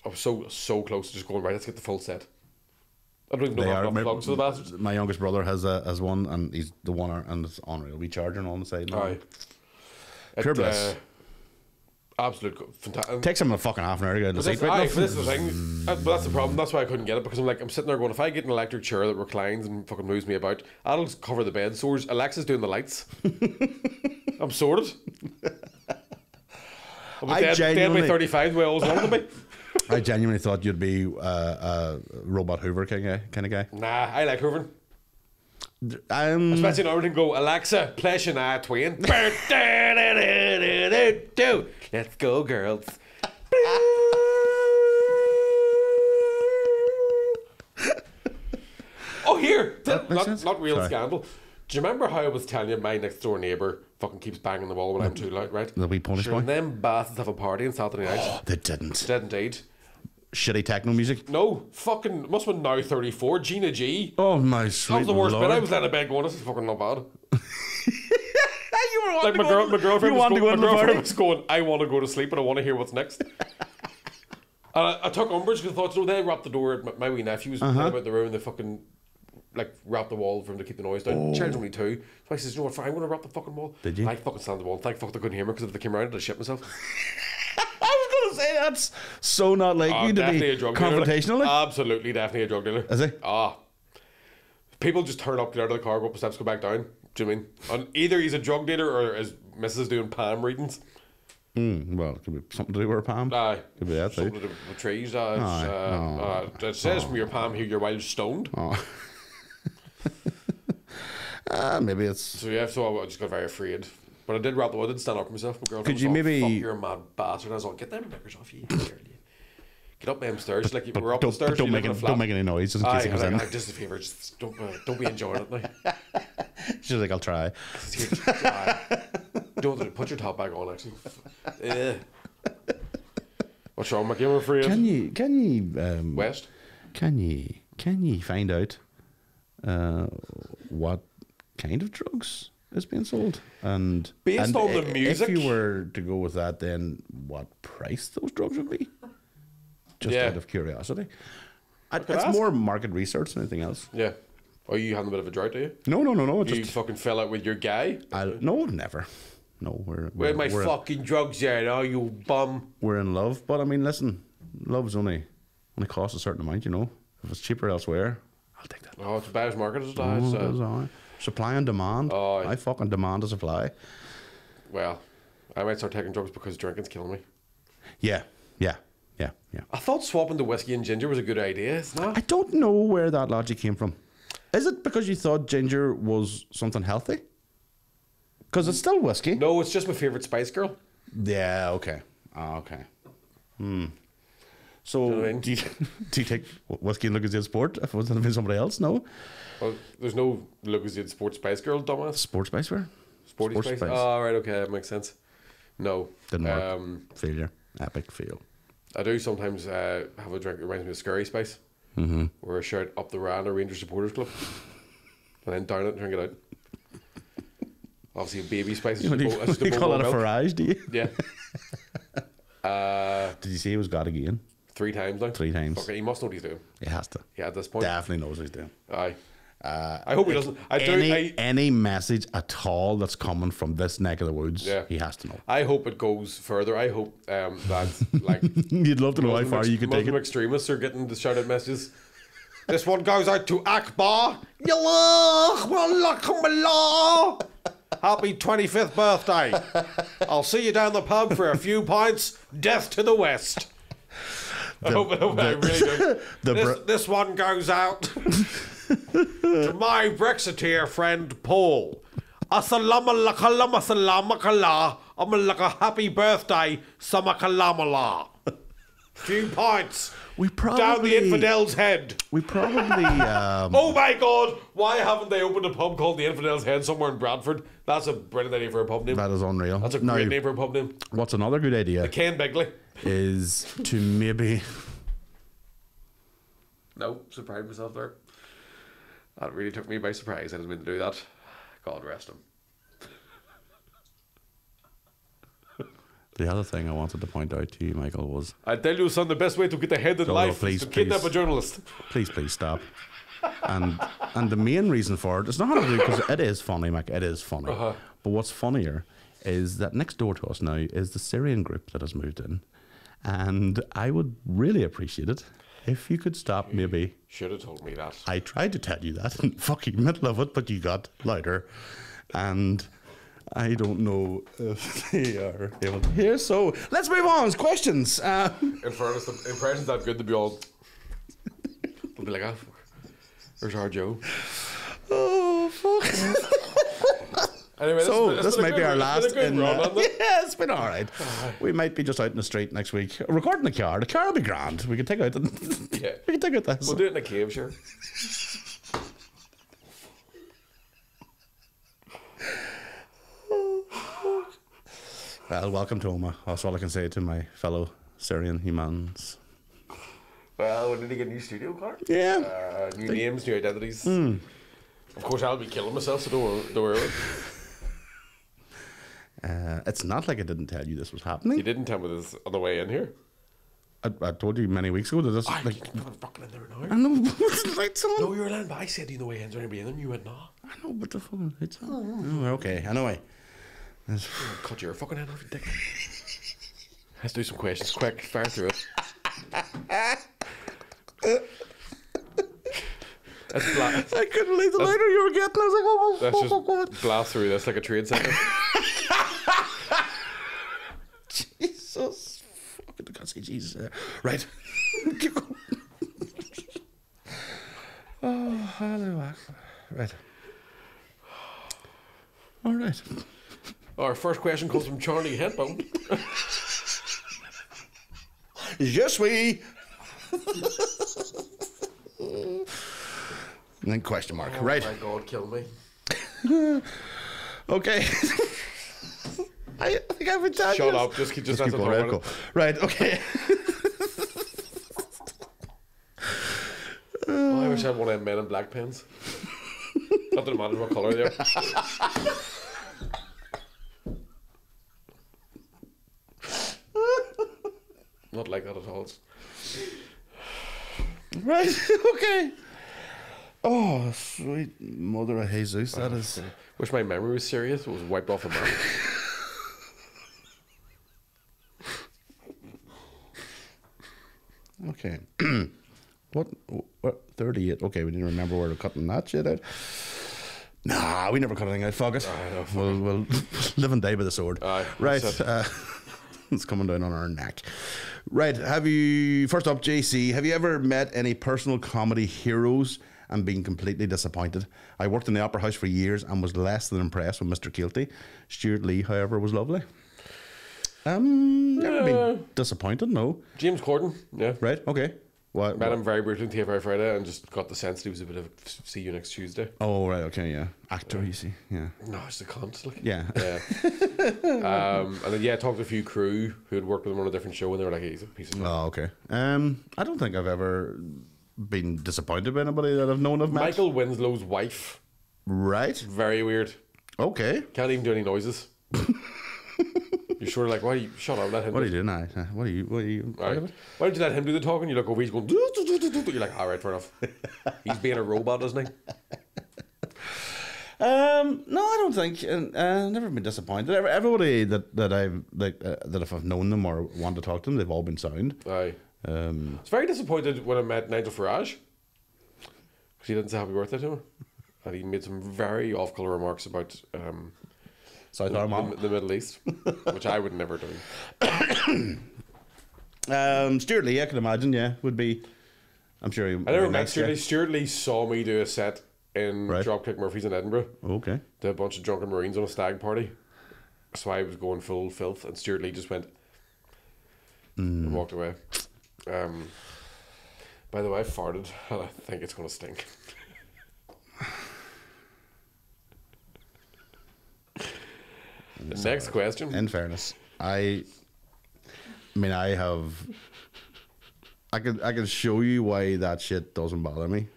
I was so close to just going, right, let's get the full set. I don't even know how plugs for the bastards. My youngest brother has one, and he's the one, and it's unreal. We charging on the side. Aye. Pure bliss. Absolute fantastic. Takes him a fucking half an hour to get in the seat. But this is the thing. But that's the problem. That's why I couldn't get it, because I'm sitting there going, if I get an electric chair that reclines and fucking moves me about, that'll cover the bed sores. Alexa's doing the lights. I'm sorted. I'm dead by 35 the way I always wanted to be. I genuinely thought you'd be a robot Hoover kind of guy. Nah, I like hoovering. Especially now we can go, Alexa, play Shania Twain. Let's go, girls. Oh, here! Not real scandal. Do you remember how I was telling you my next door neighbour fucking keeps banging the wall when I'm too loud, right? The wee punish boy? And them bastards have a party on Saturday night. Oh, they didn't. Did indeed. Shitty techno music? No, fucking, must have been now 34, Gina G. Oh, my sweet That was the worst Lord. bit. I was laying in bed going, this is fucking not bad. You were Like my girlfriend was going, I want to go to sleep and I want to hear what's next. And I took umbrage because I thought, so they wrapped the door. My wee nephew was about the room and they fucking like wrapped the wall for him to keep the noise down. Child's only 2. So I says, you know what, I'm going to wrap the fucking wall. Did you? I fucking slammed the wall. Thank fuck they couldn't hear me, because if they came around I'd shit myself. I was going to say, that's so not like you to be confrontational. Dealer. Absolutely, definitely a drug dealer. Is he? People just turn up, get out of the car, go up the steps, go back down. Do you mean? And either he's a drug dealer or his missus doing palm readings. Well, it could be something to do with a palm. Aye. Could be that too. Something to do with trees. It says from your palm here you're while stoned. Maybe it's... So yeah, so I just got very afraid. But I did wrap the wood and stand up for myself. My girlfriend Could you was maybe... fuck, you're a mad bastard. I was like, get them knickers off you. Get up them stairs. Like, we're up the stairs. Don't make any noise just in case he comes in. Just a favour, just don't be enjoying it now. She's like, I'll try. Don't put your top back on, actually. What's wrong, Mickey? I'm afraid. Can you West? Can you find out what kind of drugs is being sold? And based on the music, if you were to go with that, then what price those drugs would be? Just out of curiosity. It's more market research than anything else. Yeah. Are you having a bit of a drought, are you? No. You fucking fell out with your guy? No, never. No, where my fucking drugs at? Oh, you bum. We're in love, but I mean, listen, love's only costs a certain amount, you know. If it's cheaper elsewhere, I'll take that. Oh, it's a buyer's market, is it? Supply and demand. I fucking demand a supply. Well, I might start taking drugs because drinking's killing me. Yeah. I thought swapping to whiskey and ginger was a good idea, isn't it? I don't know where that logic came from. Is it because you thought ginger was something healthy? Because it's still whiskey. No, it's just my favourite Spice Girl. Yeah, okay. So, you know what I mean? do you take whiskey and Lucozade Sport if it was been somebody else? No? Well, there's no Lucozade Sport Spice Girl, dumbass. Sport Spice Girl? Sporty Spice? Oh, right, okay, that makes sense. No. Didn't work. Failure. Epic fail. I do sometimes have a drink that reminds me of Scurry Spice. Mm-hmm. Where I shout up the Rana Rangers Supporters Club. And then down it and drink it out. Obviously, a baby spice. You call it a farage, do you? Yeah. Did you say he was God again? 3 times now. 3 times. Okay, he must know what he's doing. He has to. Yeah, at this point. Definitely knows what he's doing. Aye. I hope he doesn't. Any message at all that's coming from this neck of the woods, he has to know. I hope it goes further. I hope that, like... You'd love to know how far you could take it. Muslim extremists are getting the shout-out messages. This one goes out to Akbar. Happy 25th birthday. I'll see you down the pub for a few pints. Death to the West. I really do. This one goes out to my Brexiteer friend Paul. Assalamu alaikum, I'm like a happy birthday, Samakalamala. Few points. We probably Down the infidel's head. We probably. Oh my God! Why haven't they opened a pub called the Infidel's Head somewhere in Bradford? That's a brilliant idea for a pub name. That is unreal. That's a great name for a pub name. What's another good idea? The Ken Begley. Is to maybe. No, surprised myself there. That really took me by surprise. I didn't mean to do that. God rest him. The other thing I wanted to point out to you, Michael, was... I tell you, son, the best way to get ahead in life please, is to kidnap a journalist. Please stop. And the main reason for it, it's not because it is funny, Mike, it is funny. But what's funnier is that next door to us now is the Syrian group that has moved in. And I would really appreciate it if you could stop maybe... Should have told me that. I tried to tell you that in the fucking middle of it, but you got louder. And... I don't know if they are able to hear. So let's move on. Questions. In fairness, the impression's that good to be all. They'll be like, ah, where's our Joe? Oh fuck. Anyway, so this might be our last. Yeah, it's been all right. We might be just out in the street next week, recording the car. The car will be grand. We can take out the. Yeah. We can take out this. We'll do it in a cave, sure. Well, welcome to Oma. That's all I can say to my fellow Syrian humans. Well, we need to get a new studio car. Yeah. New names, new identities. Of course, I'll be killing myself, so don't worry. It's not like I didn't tell you this was happening. You didn't tell me this on the way in here. I told you many weeks ago that this. Like, you're fucking in there now. I know. What's the lights on? No, you were lying, but I said you know way ends are be in, and you went nah. I know, but the fucking lights on. Oh, okay. Anyway. Cut your fucking head off, you dick. Let's do some questions. Quick, fire through it. I couldn't leave the lighter you were getting. I was like, oh, let's just blast through this like a trade center. Jesus. Fucking, I can't say Jesus. Right. Keep going. Oh, hello. Right. All right. Our first question comes from Charlie Headbone. Je suis. And then question mark. Oh, right. My God, kill me. Okay. I think I've been telling you. Shut up. Just keep going. Right, cool. Right. Okay. I wish I had one of them Men in Black pens. Not that it matters what colour they are. Not like that at all. Right, okay. Oh, sweet mother of Jesus, that is... Wish my memory was serious. It was wiped off a map. Okay. What? 38. Okay, we didn't remember where we're cutting that shit out. Nah, we never cut anything out. Fuck it. We'll live and die by the sword. Right. It's coming down on our neck. Right. First up, JC, have you ever met any personal comedy heroes and been completely disappointed? I worked in the Opera House for years and was less than impressed with Mr. Keelty. Stuart Lee, however, was lovely. Never been disappointed, no. James Corden, yeah. Right, okay. What? Met him very briefly on TFI Friday and just got the sense that he was a bit of see you next Tuesday. Oh, right, okay, yeah. Actor, you see, yeah. No, it's a cunt. Like. Yeah. And then, I talked to a few crew who had worked with him on a different show and they were like, he's a piece of shit. Oh, okay. I don't think I've ever been disappointed by anybody that I've known of met. Michael Winslow's wife. Right. Very weird. Okay. Can't even do any noises. You're sort of like, why? Shut up, let him. What are you doing now? What are you? Right. Why don't you let him do the talking? You look over, he's going. You're like, all right, fair enough. He's being a robot, isn't he? No, I don't think. Never been disappointed. Everybody that I've that if I've known them or want to talk to them, they've all been sound. Aye. I was very disappointed when I met Nigel Farage because he didn't say happy birthday to me, and he made some very off-color remarks about South the Middle East, which I would never do. Stuart Lee, I can imagine. Yeah, would be. I'm sure he. I never met Stuart Lee. Stuart Lee saw me do a set in Dropkick Murphys in Edinburgh. Okay. To a bunch of drunken Marines on a stag party. So I was going full filth, and Stuart Lee just went and walked away. By the way, I farted, and I think it's going to stink. Next question. In fairness, I mean, I can show you why that shit doesn't bother me.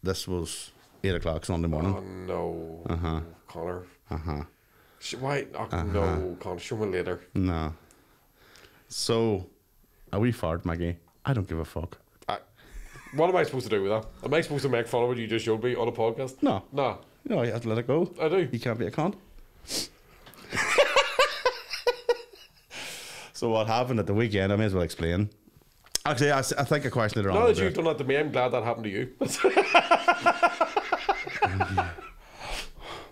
This was 8 o'clock Sunday morning. Oh no, Connor. Why? Oh, no, Connor. Show me later. No. So, a wee fart, Maggie. I don't give a fuck. What am I supposed to do with that? Am I supposed to make fun of what you just showed me on a podcast? No. No. No, you have to let it go. I do. You can't be a cunt. So what happened at the weekend, I may as well explain. Actually, I think I questioned it wrong. Now that you've done that to me, I'm glad that happened to you.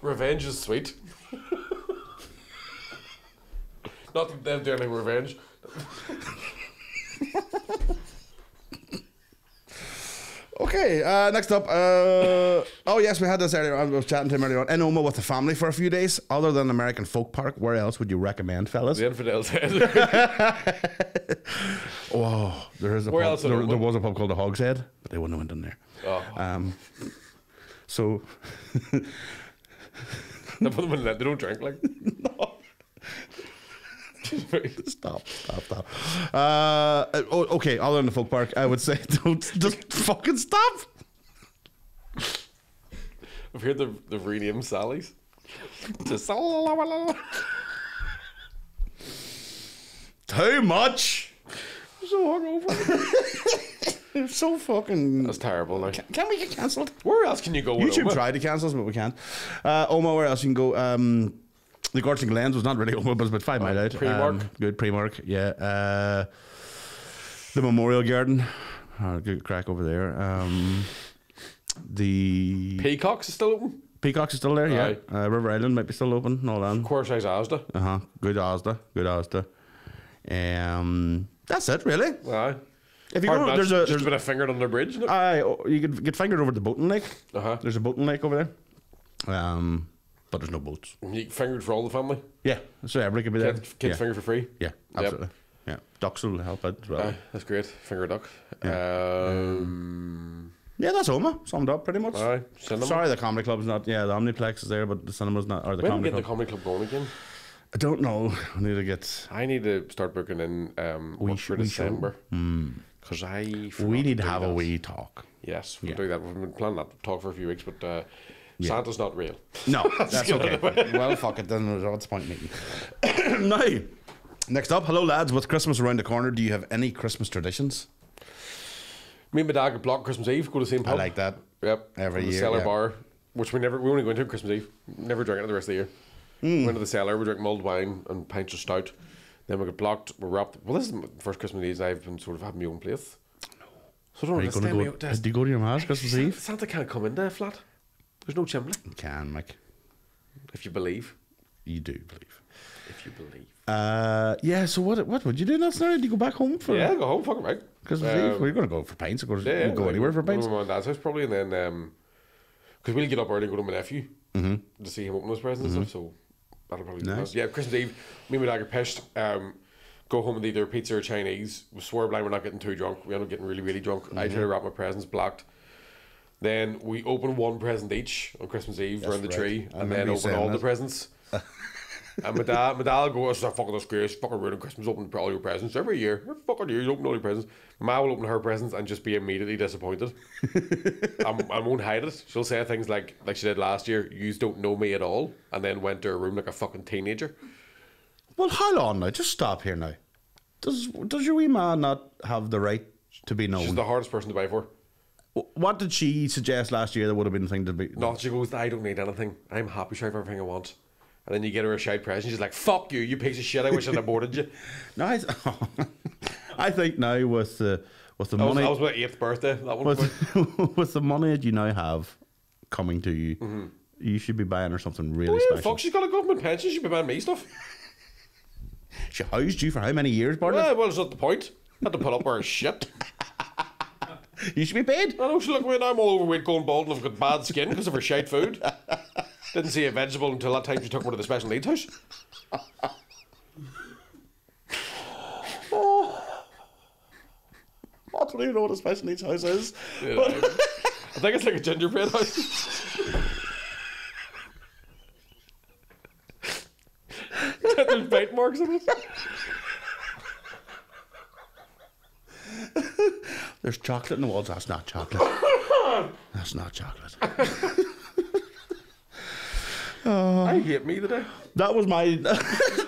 Revenge is sweet. Not that them doing any revenge. Okay, next up. Oh, yes, we had this earlier. I was chatting to him earlier on. In Oma with the family for a few days. Other than American Folk Park, where else would you recommend, fellas? The Infidel's Head. Oh, there is a Where pub. else There was a pub called the Hog's Head, but they wouldn't have went in there. Oh. So. They don't drink, like. No. Stop. Okay, other than the folk park, I would say don't just fucking stop. I've heard the rename Sally's. Just too much. I'm so hungover. I'm so fucking. That's terrible. Like. Can we get cancelled? Where else can you go? YouTube Oma? tried to cancel us, but we can't. Oma, where else you can go? The Gorton Glens was not really Oma, but it was about 5 mile out. Primark. Good Primark, yeah. The Memorial Garden, good crack over there. The Peacocks is still open. Peacocks is still there, yeah. Aye. River Island might be still open, and all that. Quarter size Asda. Good Asda. That's it, really. Aye. If you go, there's just been a fingered on the bridge. Isn't it? Aye, you could get fingered over the boating lake. Uh-huh. There's a boating lake over there. But there's no boats. You get fingered for all the family. Yeah, so everybody could be there. Kids fingered for free. Yeah, absolutely. Yep. Yeah, ducks will help out as well. Aye, that's great. Finger a duck. Yeah, that's Oma. Summed up pretty much. Aye, cinema. Sorry, the comedy club's not. Yeah, the Omniplex is there, but the cinema's not. Or the When comedy get the club. comedy club going again? I don't know. I need to get. I need to start booking in work for December. Because We need to have a wee talk. Yes, we'll do that. We've been planning that talk for a few weeks, but Santa's not real. No, that's okay. Well, fuck it. Then what's the point in meeting? Now, next up, hello lads. With Christmas around the corner, do you have any Christmas traditions? Me and my dad get blocked Christmas Eve. Go to the same pub. I like that. Yep. Every the year, Cellar yeah. Bar, which we only go into Christmas Eve. Never drink it the rest of the year. We went to the cellar. We drink mulled wine and pints of stout. Then we get blocked. We're wrapped. Well, this is the first Christmas Eve I've been sort of having my own place. So I don't Are you going to go? Do you go to your ma's Christmas Eve? Santa can't come in there flat. There's no chimney. You can, Mike. If you believe. You do believe. If you believe. Yeah. So what would you do next night? Do you go back home for? Yeah, go home. Fucking right. Christmas Eve. We're going to go for pints. We'll go anywhere for pints. Go to my dad's house probably, and then because we'll get up early and go to my nephew to see him open his presents and stuff. So that'll probably be nice. Yeah, Christmas Eve. Me and my dad get pissed. Go home with either pizza or Chinese. We swore blind we're not getting too drunk. We end up getting really, really drunk. I try to wrap my presents blocked. Then we open one present each on Christmas Eve around the tree, and then open all the presents. And my dad will go, "It's a fucking disgrace, fucking ruining Christmas, open all your presents every year. Every fucking year you open all your presents." My ma will open her presents and just be immediately disappointed. I won't hide it. She'll say things like she did last year, "You don't know me at all," and then went to her room like a fucking teenager. Well, hold on now. Just stop here now. Does your wee ma not have the right to be known? She's the hardest person to buy for. What did she suggest last year that would have been the thing to be? No, she goes, "I don't need anything. I'm happy to have everything I want." And then you get her a shite present. She's like, "Fuck you, you piece of shit. I wish I'd aborted you." No, I think now with the money. That was my 8th birthday. That one. With the money that you now have coming to you, you should be buying her something really special. Fuck, she's got a government pension. She'd be buying me stuff. She housed you for how many years, Barney? Yeah, well, it's not the point. Had to put up with her shit. You should be paid. I know, she look at me now, I'm all overweight, going bald, and I've got bad skin because of her shite food. Didn't see a vegetable until that time she took one to the special needs house. I don't even know what a special needs house is. Yeah, I think it's like a gingerbread house. There's bite marks in it. There's chocolate in the walls. That's not chocolate. That's not chocolate. I hate me today. That was my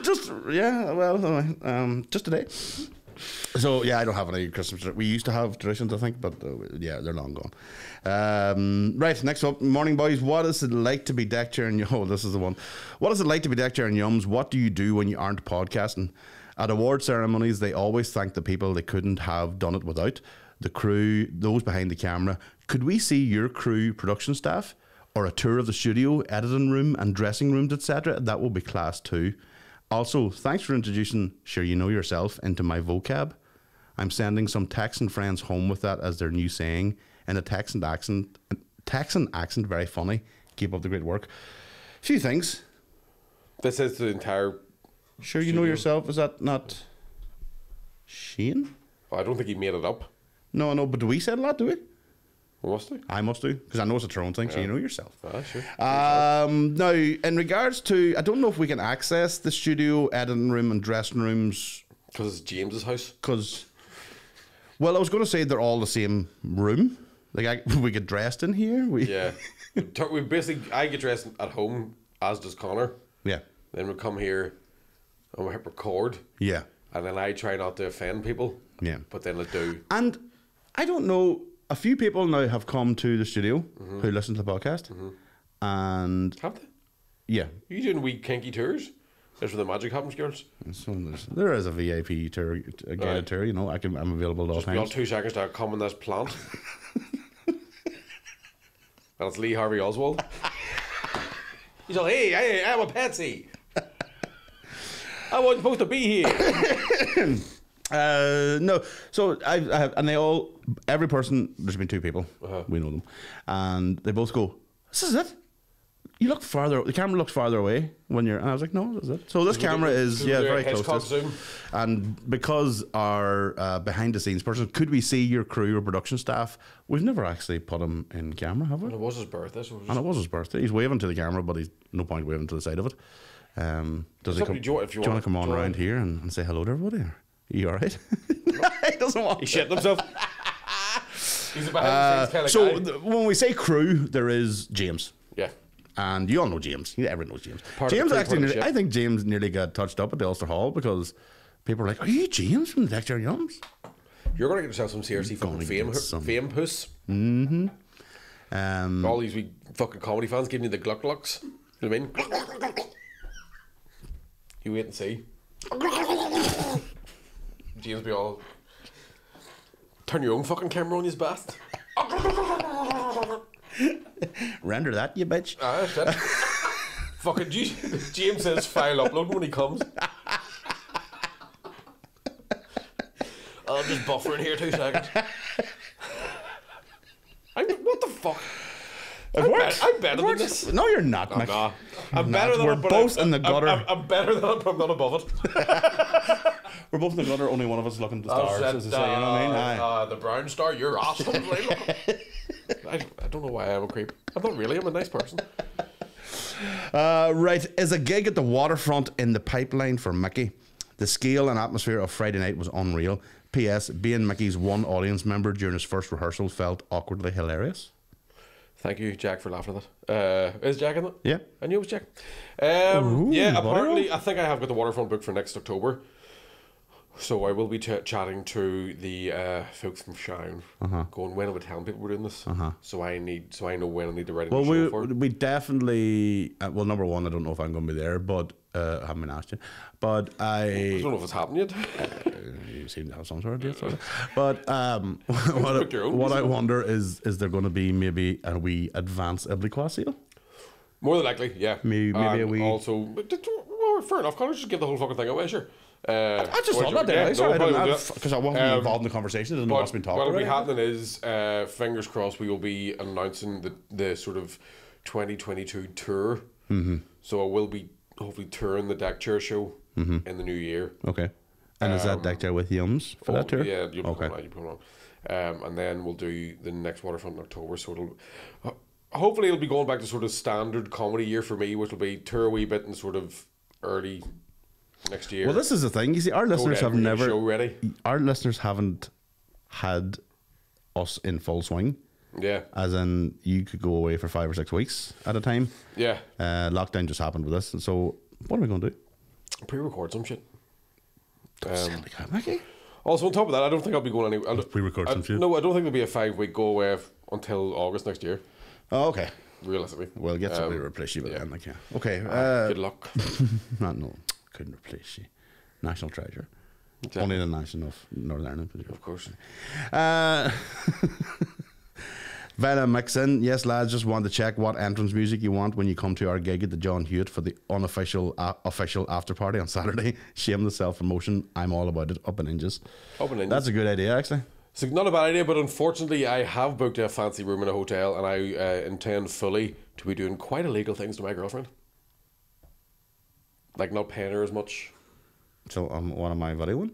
just today. So yeah, I don't have any Christmas. We used to have traditions, I think, but yeah, they're long gone. Right, next up, morning boys. What is it like to be Deckchair and oh, this is the one. What is it like to be Deckchair and Yumz? What do you do when you aren't podcasting? At award ceremonies, they always thank the people they couldn't have done it without. The crew, those behind the camera. Could we see your crew production staff? Or a tour of the studio, editing room and dressing rooms, etc. That will be class too. Also, thanks for introducing Sure You Know Yourself into my vocab. I'm sending some Texan friends home with that as their new saying in a Texan accent. Very funny. Keep up the great work. Few things. This is the entire... Sure You Know Yourself, is that not Shane? I don't think he made it up. No, but do we say a lot, do we? Must do. I must do, because I know it's a Toronto thing, so you know yourself. Sure. Now, in regards to, I don't know if we can access the studio, editing room and dressing rooms. Because it's James's house. Well, I was going to say they're all the same room. Like, we get dressed in here. Yeah. We basically, I get dressed at home, as does Connor. Yeah. Then we come here and we hit record. Yeah. And then I try not to offend people. Yeah. But then I do. And I don't know, a few people now have come to the studio who listen to the podcast. And... Have they? Yeah. Are you doing wee kinky tours? There's where the magic happens, girls. So there is a VIP tour, a guided tour, you know, I'm available at all Just times. got 2 seconds to come in this plant. And it's Lee Harvey Oswald. He's like, hey, I'm a patsy. I wasn't supposed to be here. No, so I have, and they all, every person, there's been 2 people, we know them, and they both go, this is it? You look farther, the camera looks farther away when you're, and I was like, no, this is it. So this camera is, very close to us. Zoom. And because our behind the scenes person, could we see your crew or production staff? We've never actually put him in camera, have we? And it was his birthday. So And it was his birthday. He's waving to the camera, but he's no point waving to the side of it. Does he come, do you want to come on around here and say hello to everybody? Or? Are you alright? He doesn't want He shit himself. He's a behind the scenes kind of guy. When we say crew, there is James. Yeah. And you all know James. Everyone knows James. Part of James the crew, actually, part of the I think James nearly got touched up at the Ulster Hall because people were like, are you James from the Deckchair Yumz? You're going to get yourself some seriously fucking fame puss. Mm-hmm. All these wee fucking comedy fans giving you the gluck glucks. You know what I mean? You wait and see. James be all... Turn your own fucking camera on his best. Render that, you bitch. That's it. Fucking James says file upload when he comes. I'll just buffer in here 2 seconds. What the fuck? I'm better than this. No, you're not, Mick. Nah. I'm better than We're it, but both in the gutter. I'm better than it, but I'm not above it. We're both in the gutter. Only one of us looking at the stars, as they say. You know what I mean? Aye. The brown star, you're awesome. I don't know why I'm a creep. I'm not really. I'm a nice person. Right. Is a gig at the waterfront in the pipeline for Mickey? The scale and atmosphere of Friday night was unreal. P.S. Being Mickey's one audience member during his first rehearsal felt awkwardly hilarious. Thank you, Jack, for laughing at that. Is Jack in it? Yeah. I knew it was Jack. Ooh, yeah, apparently, I think I have got the waterfront booked for next October. So I will be chatting to the folks from Shine, going, when are we telling people we're doing this? So I know when I need to write a show for it. We definitely, well, number one, I don't know if I'm going to be there, but I haven't been asked yet. But I don't know if it's happened yet. You seem to have some sort of date, sort of. But what I wonder is there going to be maybe a wee advance Ibliqua sale? More than likely, yeah. Maybe a wee... Also, well, fair enough, can't I just give the whole fucking thing away, sure. I just thought that there, because I wasn't involved in the conversation. I didn't know what's been talked about. What will be happening is, fingers crossed, we will be announcing the sort of 2022 tour So I will be hopefully touring the Deckchair show in the new year. Okay. And is that Deckchair with Yumz for that tour? Yeah, you put it on. And then we'll do the next Waterfront in October. So it'll hopefully it'll be going back to sort of standard comedy year for me, which will be tour a wee bit in sort of early next year. Well, this is the thing. You see, our listeners have never. Show ready. Our listeners haven't had us in full swing. Yeah. As in, you could go away for 5 or 6 weeks at a time. Yeah. Lockdown just happened with us. And so, what are we going to do? Pre-record some shit. Don't sound like that, Mickey. Also, on top of that, I don't think I'll be going anywhere. Pre-record some shit. No, I don't think there'll be a 5-week go away until August next year. Oh, okay. Realistically. We'll get somebody to replace you with then. Like, yeah. Okay. Good luck. No, couldn't replace you. National treasure. Exactly. Only the nation of Northern Ireland. Of course. Vela Mixin, yes lads, just wanted to check what entrance music you want when you come to our gig at the John Hewitt for the unofficial official after party on Saturday. Shameless self-promotion, I'm all about it. Up in inches. That's a good idea, actually. It's not a bad idea, but unfortunately I have booked a fancy room in a hotel, and I intend fully to be doing quite illegal things to my girlfriend. Like not paying her as much. So what am I videoing?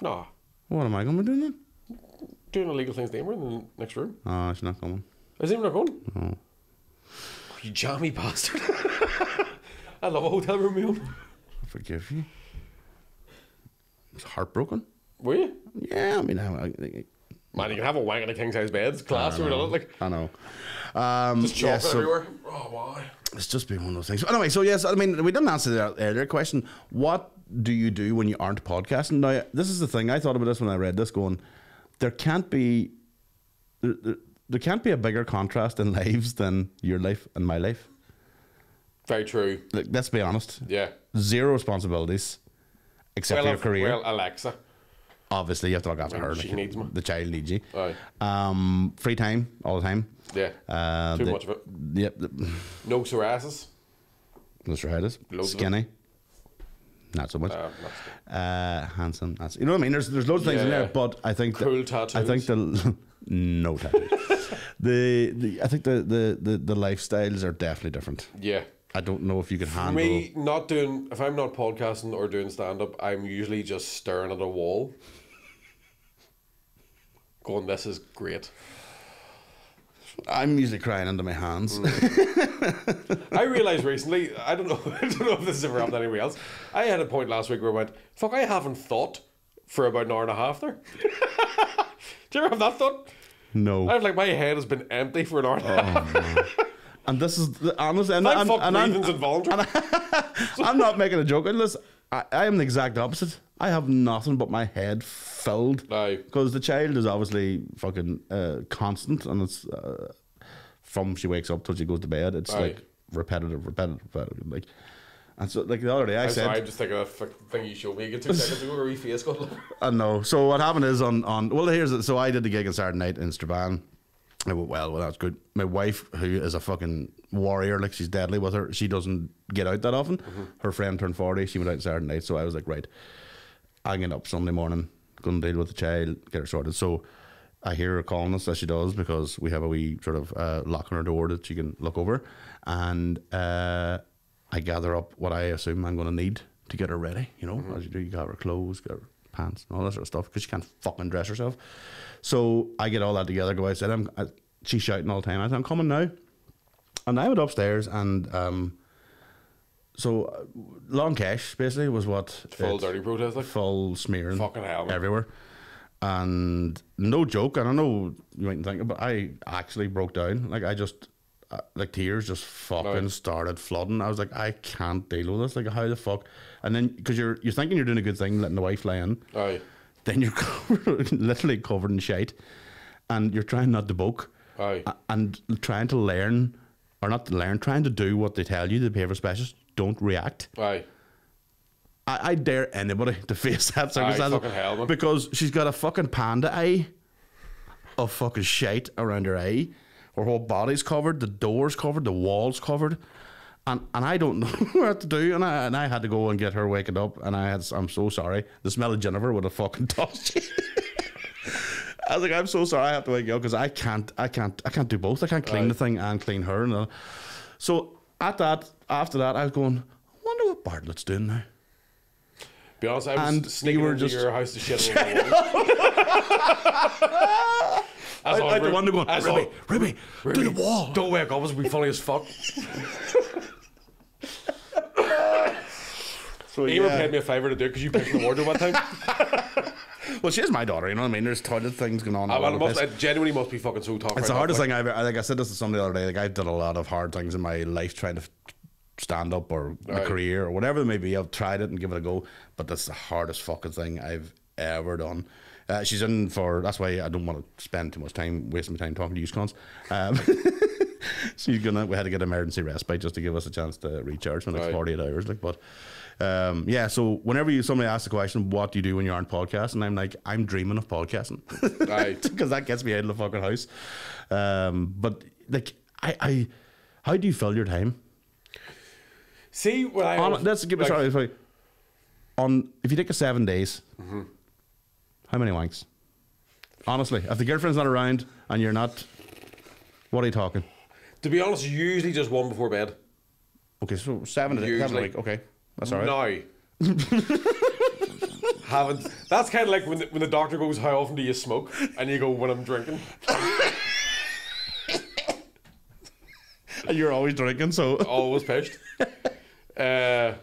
Nah. What am I going to be doing then? Doing illegal things to Emer in the next room. Oh, she's not coming. Is Emer not going? No. You jammy bastard. I love a hotel room, man. I forgive you. It's heartbroken. Were you? Yeah, I mean, man, you can have a wank in a king size bed. It's class, or not? Like, I know. Just chocolate everywhere. Oh, why? It's just been one of those things. Anyway, so yes, I mean, we didn't answer the earlier question. What do you do when you aren't podcasting? Now, this is the thing. I thought about this when I read this, going, there can't be a bigger contrast in lives than your life and my life. Very true. Like, let's be honest. Yeah. 0 responsibilities, except for your career. Well, Alexa. Obviously, you have to look after her. She needs me. The child needs you. Aye. Free time all the time. Yeah. Too much of it. Yep. No psoriasis. No psoriasis. Skinny. Not so much. Handsome. That's, you know what I mean? There's loads of things in there, but I think cool tattoos. I think no tattoos. I think the lifestyles are definitely different. Yeah. I don't know if you can handle. For me, if I'm not podcasting or doing stand up, I'm usually just staring at a wall, going, "This is great." I'm usually crying into my hands. I realised recently, I don't know if this has ever happened to anybody else. I had a point last week where I went, "Fuck, I haven't thought for about an hour and a half there." Do you ever have that thought? No. I was like, my head has been empty for an hour and a half. Man. And this is the honest, and breathing's involuntary. I'm not making a joke. Listen, I am the exact opposite. I have nothing but my head filled. Because the child is obviously fucking constant, and it's from she wakes up till she goes to bed. It's like repetitive. Like, and so like the other day I said, sorry, I'm just thinking of the thing you showed me 2 seconds ago where we face got. I know. So what happened is on so I did the gig on Saturday night in Strabane. I went, well, that's good. My wife, who is a fucking warrior, like she's deadly with her, she doesn't get out that often. Her friend turned 40, she went out Saturday night, so I was like, right, I'll get up Sunday morning, go and deal with the child, get her sorted. So I hear her calling us, as she does, because we have a wee sort of lock on her door that she can look over, and I gather up what I assume I'm going to need to get her ready, you know, as you do, you got her clothes, got her pants, and all that sort of stuff, because she can't fucking dress herself. So I get all that together, go outside. She's shouting all the time. I said, I'm coming now. And I went upstairs, and so Long Cash basically was what full dirty protest, like full smearing, fucking hell, man. everywhere. And no joke, and I know you mightn't think, but I actually broke down. Like I just like tears just fucking started flooding. I was like, I can't deal with this. Like how the fuck? And then because you're thinking you're doing a good thing, letting the wife lie in. Then you're literally covered in shite, and you're trying not to boke, and trying to learn, or not to learn, trying to do what they tell you, the behaviour specialist. Don't react. I dare anybody to face that circumstance, because she's got a fucking panda eye of fucking shite around her eye. Her whole body's covered, the door's covered, the wall's covered. And I don't know what to do, and I had to go and get her wakened up, and I'm so sorry. The smell of Jennifer would have fucking touched you. I was like, I'm so sorry, I have to wake you up because I can't do both. I can't clean the thing and clean her. So after that, I was going, I wonder what Bartlett's doing now. Be honest, I was sneaking into your house to shit on the wall. I the one going, Ribby, do the wall. Don't wake up, it'll be funny as fuck. So Emer paid me a favour to do it because you picked the wardrobe one time. Well, she is my daughter, you know what I mean? There's toilet things going on. It genuinely must be fucking so tough. It's the hardest thing I've ever. Like I said this to somebody the other day. Like I've done a lot of hard things in my life trying to stand up or a career or whatever it may be. I've tried it and give it a go, but that's the hardest fucking thing I've ever done. She's in for. That's why I don't want to spend too much time wasting my time talking to you cons. She's gonna. We had to get emergency respite just to give us a chance to recharge for the next 48 hours. Like, but. Yeah, so whenever somebody asks the question, what do you do when you aren't podcasting? I'm like, I'm dreaming of podcasting. Because that gets me out of the fucking house. But like, how do you fill your time? See, when I let's give sorry. If you take a 7 days, how many wanks? Honestly, if the girlfriend's not around and you're not, what are you talking? To be honest, usually just one before bed. Okay, so 7 days. Like, okay. That's all right. No. Haven't. That's kind of like when the doctor goes, how often do you smoke? And you go, when I'm drinking. And you're always drinking, so. Always pitched. So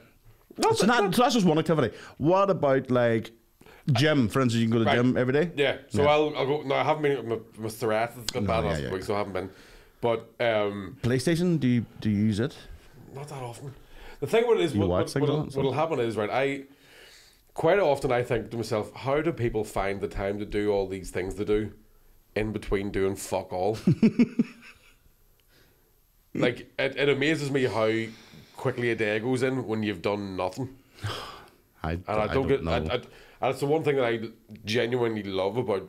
that's just one activity. What about like gym? For instance, you can go to the gym every day? Yeah. So I'll go. No, I haven't been. My threat has got bad last week, so I haven't been. But. PlayStation, do you use it? Not that often. The thing with it is, what'll happen is, right, quite often I think to myself, how do people find the time to do all these things to do in between doing fuck all? Like, it amazes me how quickly a day goes in when you've done nothing. I don't know. And it's the one thing that I genuinely love about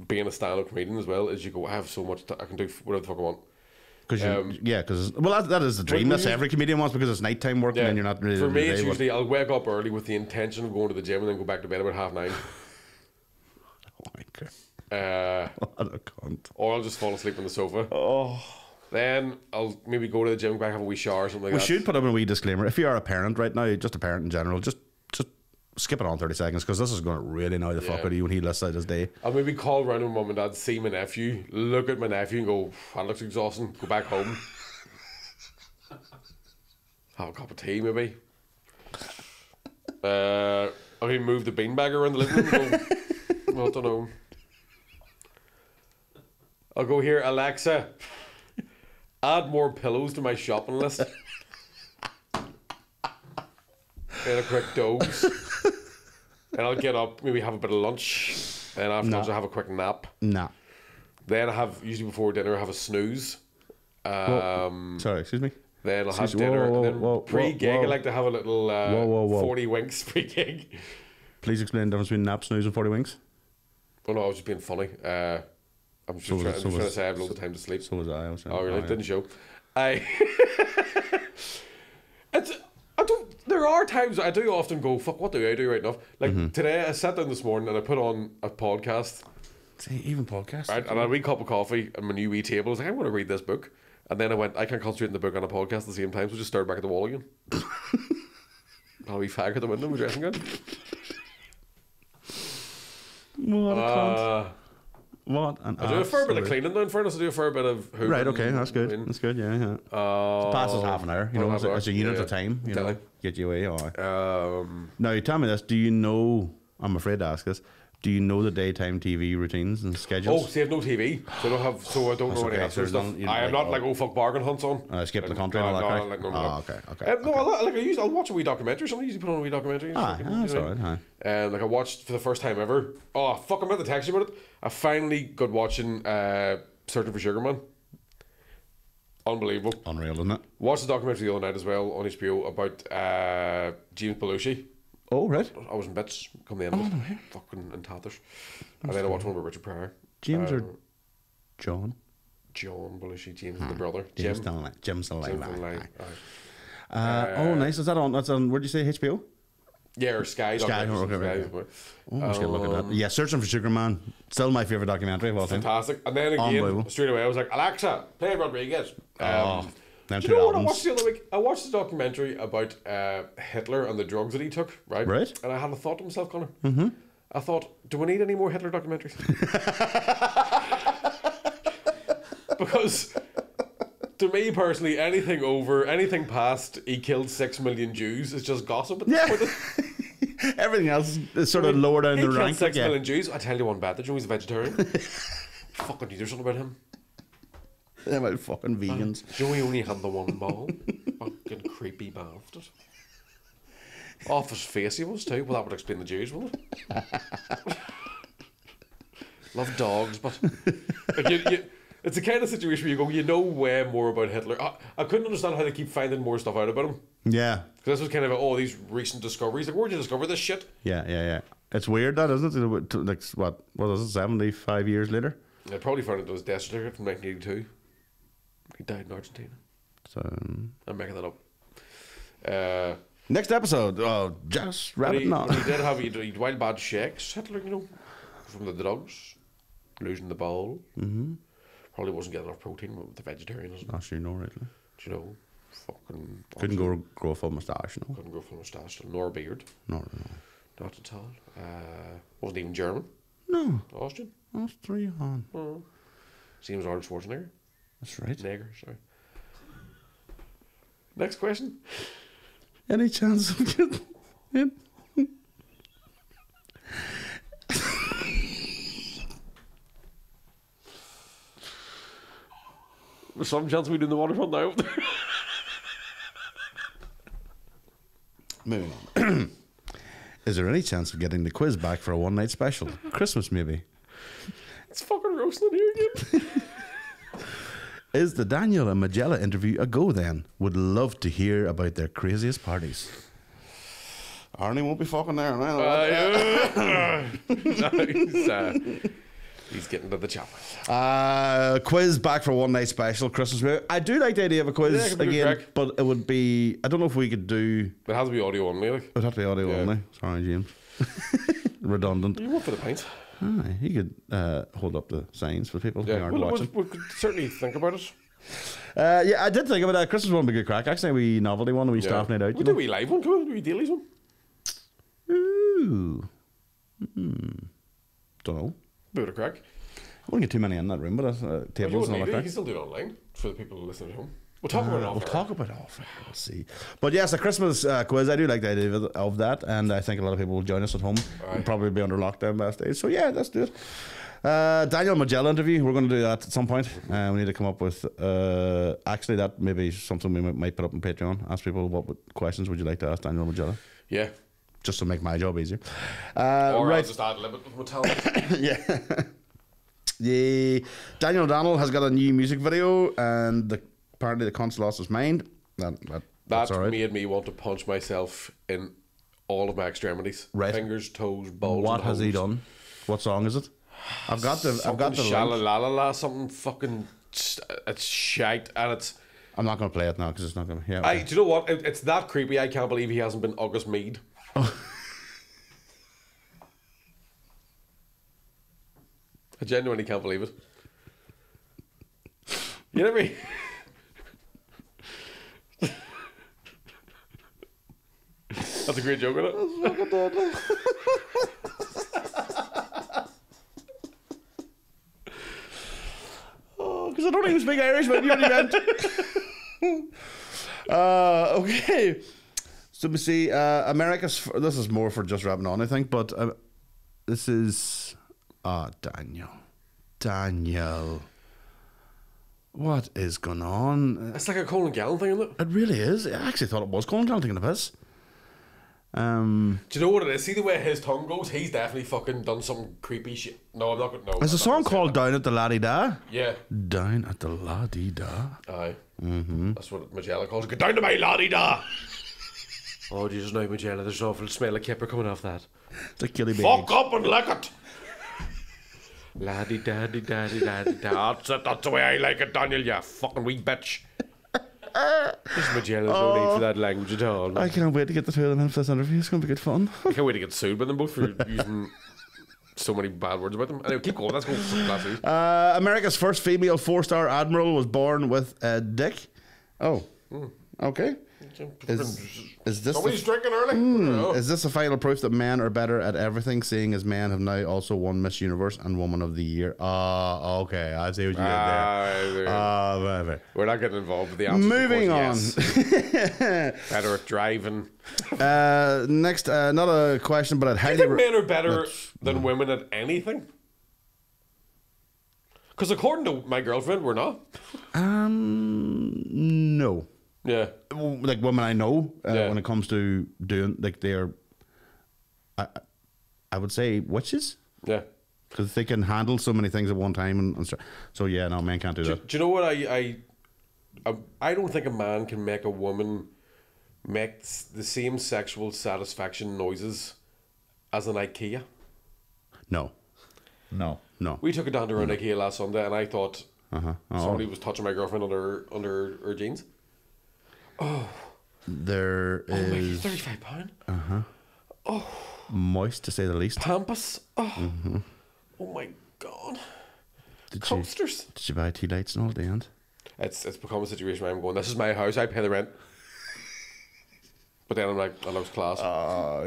being a stand-up comedian as well, is you go, I have so much, I can do whatever the fuck I want. Because that is the dream. That's every comedian wants, because it's nighttime work and you're not really. For me, it's usually I'll wake up early with the intention of going to the gym and then go back to bed about 9:30. Oh my god! What a cunt. Or I'll just fall asleep on the sofa. Oh. Then I'll maybe go to the gym, go back, have a wee shower or something like that. We should put up a wee disclaimer. If you are a parent right now, just a parent in general, just skip it on 30 seconds, because this is going to really annoy the fuck out of you when he lists out his day. I'll maybe call around with mum and dad, see my nephew, look at my nephew and go, that looks exhausting, go back home. Have a cup of tea maybe. I'll maybe move the beanbag around the living room. I don't know. I'll go here, Alexa, add more pillows to my shopping list. Get a quick doze. And I'll get up, maybe have a bit of lunch, and after lunch I'll have a quick nap. Then I have, usually before dinner, I have a snooze. Sorry, excuse me? Then I'll have dinner. Pre-gig, I like to have a little 40 winks pre-gig. Please explain the difference between nap, snooze and 40 winks. Oh no, I was just being funny. I'm just trying to say I have loads of time to sleep. So was I. Oh really? Didn't show. There are times I do often go, fuck, what do I do right now? Like today, I sat down this morning and I put on a podcast. See, even podcasts. Right, and a wee cup of coffee and my new wee table. I was like, I'm going to read this book. And then I went, I can't concentrate on the book and a podcast at the same time, so just stared back at the wall again. A wee fag at the window, my dressing gown. What a cunt. What an I do a fair bit of cleaning now, in fairness. I do a fair bit of hoovering. Right, okay, that's good. That's good, yeah. It passes half an hour, you know, as a unit of time, you know, get you away. Now, tell me this, do you know, I'm afraid to ask this, do you know the daytime TV routines and schedules? Oh, see, I have no TV, so I don't know any answers. I am not like, oh fuck, bargain hunts on. Skip the country and all that crap. Okay. No, I'll watch a wee documentary. Somebody usually put on a wee documentary. That's alright. Like I watched for the first time ever. Oh fuck, I'm about to text you about it. I finally got watching Searching for Sugar Man. Unbelievable. Unreal, isn't it? Watched the documentary the other night as well on HBO about James Belushi. Oh, right. I was in bits come the end of it. No, fucking in tatters. And then I watched one about Richard Pryor. James or John? John Belushi, James is the brother. Jim's the line. Oh, nice. Is that on? That's on, where'd you say, HBO? Yeah, or Sky. Sky. Okay. Let's get a look at that. Yeah, Searching for Sugar Man. Still my favourite documentary of all time. Fantastic. And then again, straight away, I was like, Alexa, play Rodriguez. Them Do two you know what I albums. watched the other week? I watched a documentary about Hitler and the drugs that he took, right? Right. And I had a thought to myself, Connor. I thought, do we need any more Hitler documentaries? Because to me personally, anything past he killed 6 million Jews is just gossip at this point. Everything else is sort of lower down the He killed rank. 6 million Jews. I tell you one bad, did you know he's a vegetarian? Fucking knew there's something about him. They're about fucking vegans. Joey only had the one ball. Fucking creepy bastard. Off his face he was too. Well, that would explain the Jews, wouldn't it? Love dogs, but like, it's the kind of situation where you go, you know way more about Hitler. I couldn't understand how they keep finding more stuff out about him. Yeah. Because this was kind of these recent discoveries. Like, where'd you discover this shit? Yeah. It's weird, that, isn't it? Like, what is it, 75 years later? I probably found it was his death certificate from 1982. He died in Argentina. So, I'm making that up. next episode, just rabbit on. He did have he'd wild bad shakes, Hitler, from the drugs, losing the ball. Mm-hmm. Probably wasn't getting enough protein with the vegetarianism. Actually, no, right? Do you know? Fucking Couldn't grow a full moustache, no. Couldn't grow a full moustache, nor a beard. No. Not at all. Wasn't even German. No. Austrian. Austrian. Oh. Seems Arnold Schwarzenegger. That's right. Neger, sorry. Next question. Any chance of getting in? There's some chance we do the waterfront now. Moving on. Is there any chance of getting the quiz back for a one-night special? Christmas, maybe. It's fucking roasting here again. Is the Daniel and Magella interview a go then? Would love to hear about their craziest parties. Arnie won't be fucking there. He's getting to the chopper. Quiz back for one night special Christmas movie. I do like the idea of a quiz Yeah, it could be again, crack. but it would be. I don't know if we could do. It has to be audio only. Like. It would have to be audio Yeah. only. Sorry, James. Redundant. You want for the pints? Aye, he could hold up the signs for people who Yeah, aren't watching. we could certainly think about it. Yeah, I did think about that. Christmas one would be a good crack. Actually, we novelty one, we staff night out. We do we live one, come on, we dailies one. Ooh. Don't know. Bit of crack. I wouldn't get too many in that room, but tables and all that You crack. can still do it online for the people listening at home. We'll talk about it off. We'll talk about it off. We'll see. But yes, a Christmas quiz. I do like the idea of that, and I think a lot of people will join us at home. We'll probably be under lockdown by stage. So yeah, let's do it. Daniel Magella interview. We're going to do that at some point. We need to come up with. Actually, that may be something we might put up on Patreon. Ask people questions would you like to ask Daniel Magella. Yeah. Just to make my job easier. Or Right. I'll just add a little bit of talent. Yeah. Daniel O'Donnell has got a new music video, and apparently the cunt's lost his mind. That's all right. Made me want to punch myself in all of my extremities. Right. Fingers, toes, balls. What and has he hose. done? What song is it? I've got the link. Shala-la-la-la, something fucking. It's shite, and it's. I'm not going to play it now because it's not going to. Yeah. Do you know what? It's that creepy. I can't believe he hasn't been August Mead. I genuinely can't believe it. You know what I mean? That's a great joke, isn't it? That's fucking deadly. Oh, because I don't even speak Irish, but you only meant. Okay. So we see America's. This is more for just rapping on, I think, but this is. Daniel. What is going on? It's like a Colin Gallen thing, isn't it? It really is. I actually thought it was Colin Gallen taking the piss. Do you know what it is? See the way his tongue goes? He's definitely fucking done some creepy shit. No, I'm not going to. No, There's a I'm not song gonna say called that. Down at the La-Di-Da. Yeah. Down at the La-Di-Da. Aye. Mm-hmm. That's what Magella calls it. Get down to my la-di-da! Oh, Jesus, no, Magella. There's an awful smell of kipper coming off that. It's a killy baby. Fuck up and lick it! La-di-da-di-da-di-da-di-da. That's the way I like it, Daniel, you fucking wee bitch. This Magella, no need for that language at all. I can't wait to get the two of them in for this interview. It's going to be good fun. I can't wait to get sued by them both for using so many bad words about them. Anyway, keep going. Let's go. America's first female 4-star admiral was born with a dick. Oh, okay. Is this Somebody's drinking early? is this a final proof that men are better at everything, seeing as men have now also won Miss Universe and Woman of the Year? Okay, I see what you did there. Very. We're not getting involved with the answer. Moving on. Yes. Better at driving. Next, not a question, but I'd Do highly... you think men are better than women at anything? Because according to my girlfriend, we're not. No. Yeah. Like women I know, when it comes to doing, like they're, I would say witches. Yeah. Because they can handle so many things at one time, and so yeah, no, men can't do that. Do you know what I don't think a man can make a woman make the same sexual satisfaction noises as an IKEA. No. We took it down to an IKEA last Sunday, and I thought somebody was touching my girlfriend under her jeans. There is £35. moist to say the least. Pampas. Oh my god. Coasters. Did you buy tea lights and all at the end? It's become a situation where I'm going, this is my house, I pay the rent. But then I'm like, that looks class.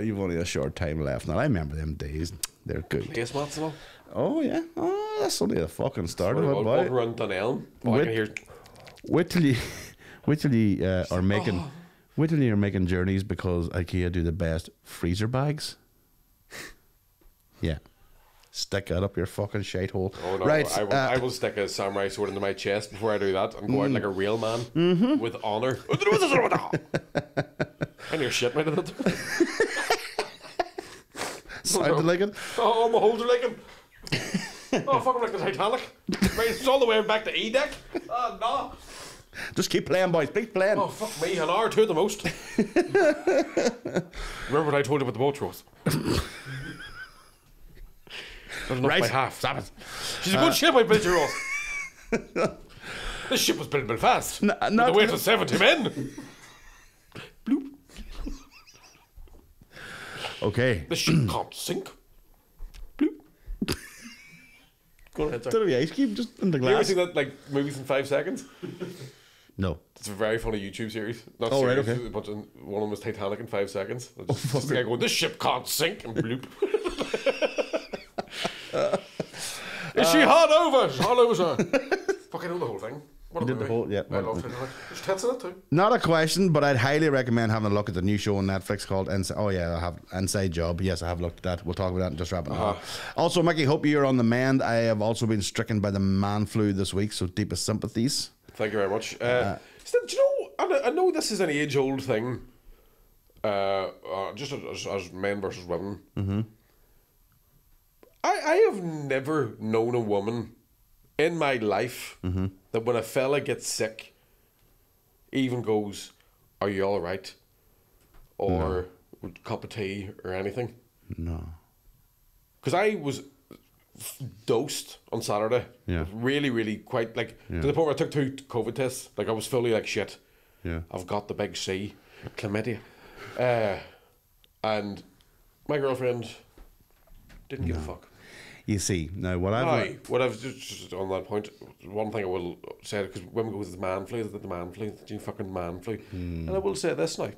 You've only a short time left now. I remember them days. They're good. Placemats and all. Oh yeah. Oh, that's only the fucking start of it, Walking boy. around Dunelm. I can hear. Wait till you are making. Wait till you're making journeys because IKEA do the best freezer bags. Yeah. Stick that up your fucking shite hole. Oh no! Right. I will stick a samurai sword into my chest before I do that and go out like a real man with honor. I near shit made of it. Sounded like it. Oh, I'm a holder like him. Oh, fuck, I'm like the Titanic. Right, it's all the way back to E deck. Oh no! Just keep playing, boys. Keep playing. Oh fuck me, an hour two the most. Remember what I told you about the boat rows? Right. By half. Stop it. She's a good ship, I bet you, Ross. This ship was built fast. Not the weight of 70 men. Bloop. Okay. The ship can't sink. Bloop. Go ahead, sir. Don't be ice cube just in the You ever glass. see that like movies in 5 seconds? No. It's a very funny YouTube series. Not Oh, right, series, okay. a bunch of, one of them was Titanic in 5 seconds. Just the guy going, this ship can't sink, and bloop. Is she hard over? She's hard over, sir. Fuck, I know the whole thing. What a did the movie. whole- yeah. I love Titanic. There's tits in it too. Not a question, but I'd highly recommend having a look at the new show on Netflix called Inside. Oh yeah, I have Inside Job. Yes, I have looked at that. We'll talk about that and just wrap it up. Also, Mickey, hope you're on the mend. I have also been stricken by the man flu this week, so deepest sympathies. Thank you very much. Still, do you know, I know this is an age-old thing, just as men versus women. Mm-hmm. I have never known a woman in my life that when a fella gets sick, even goes, "Are you all right?" or cup of tea or anything. No. Because I was dosed on Saturday. Yeah. Really, really quite like to the point where I took 2 COVID tests. Like I was fully like shit. Yeah. I've got the big C, chlamydia, and my girlfriend didn't give a fuck. You see, now what I've just on that point, one thing I will say, because women go with the man flu, the fucking man flu, and I will say this now: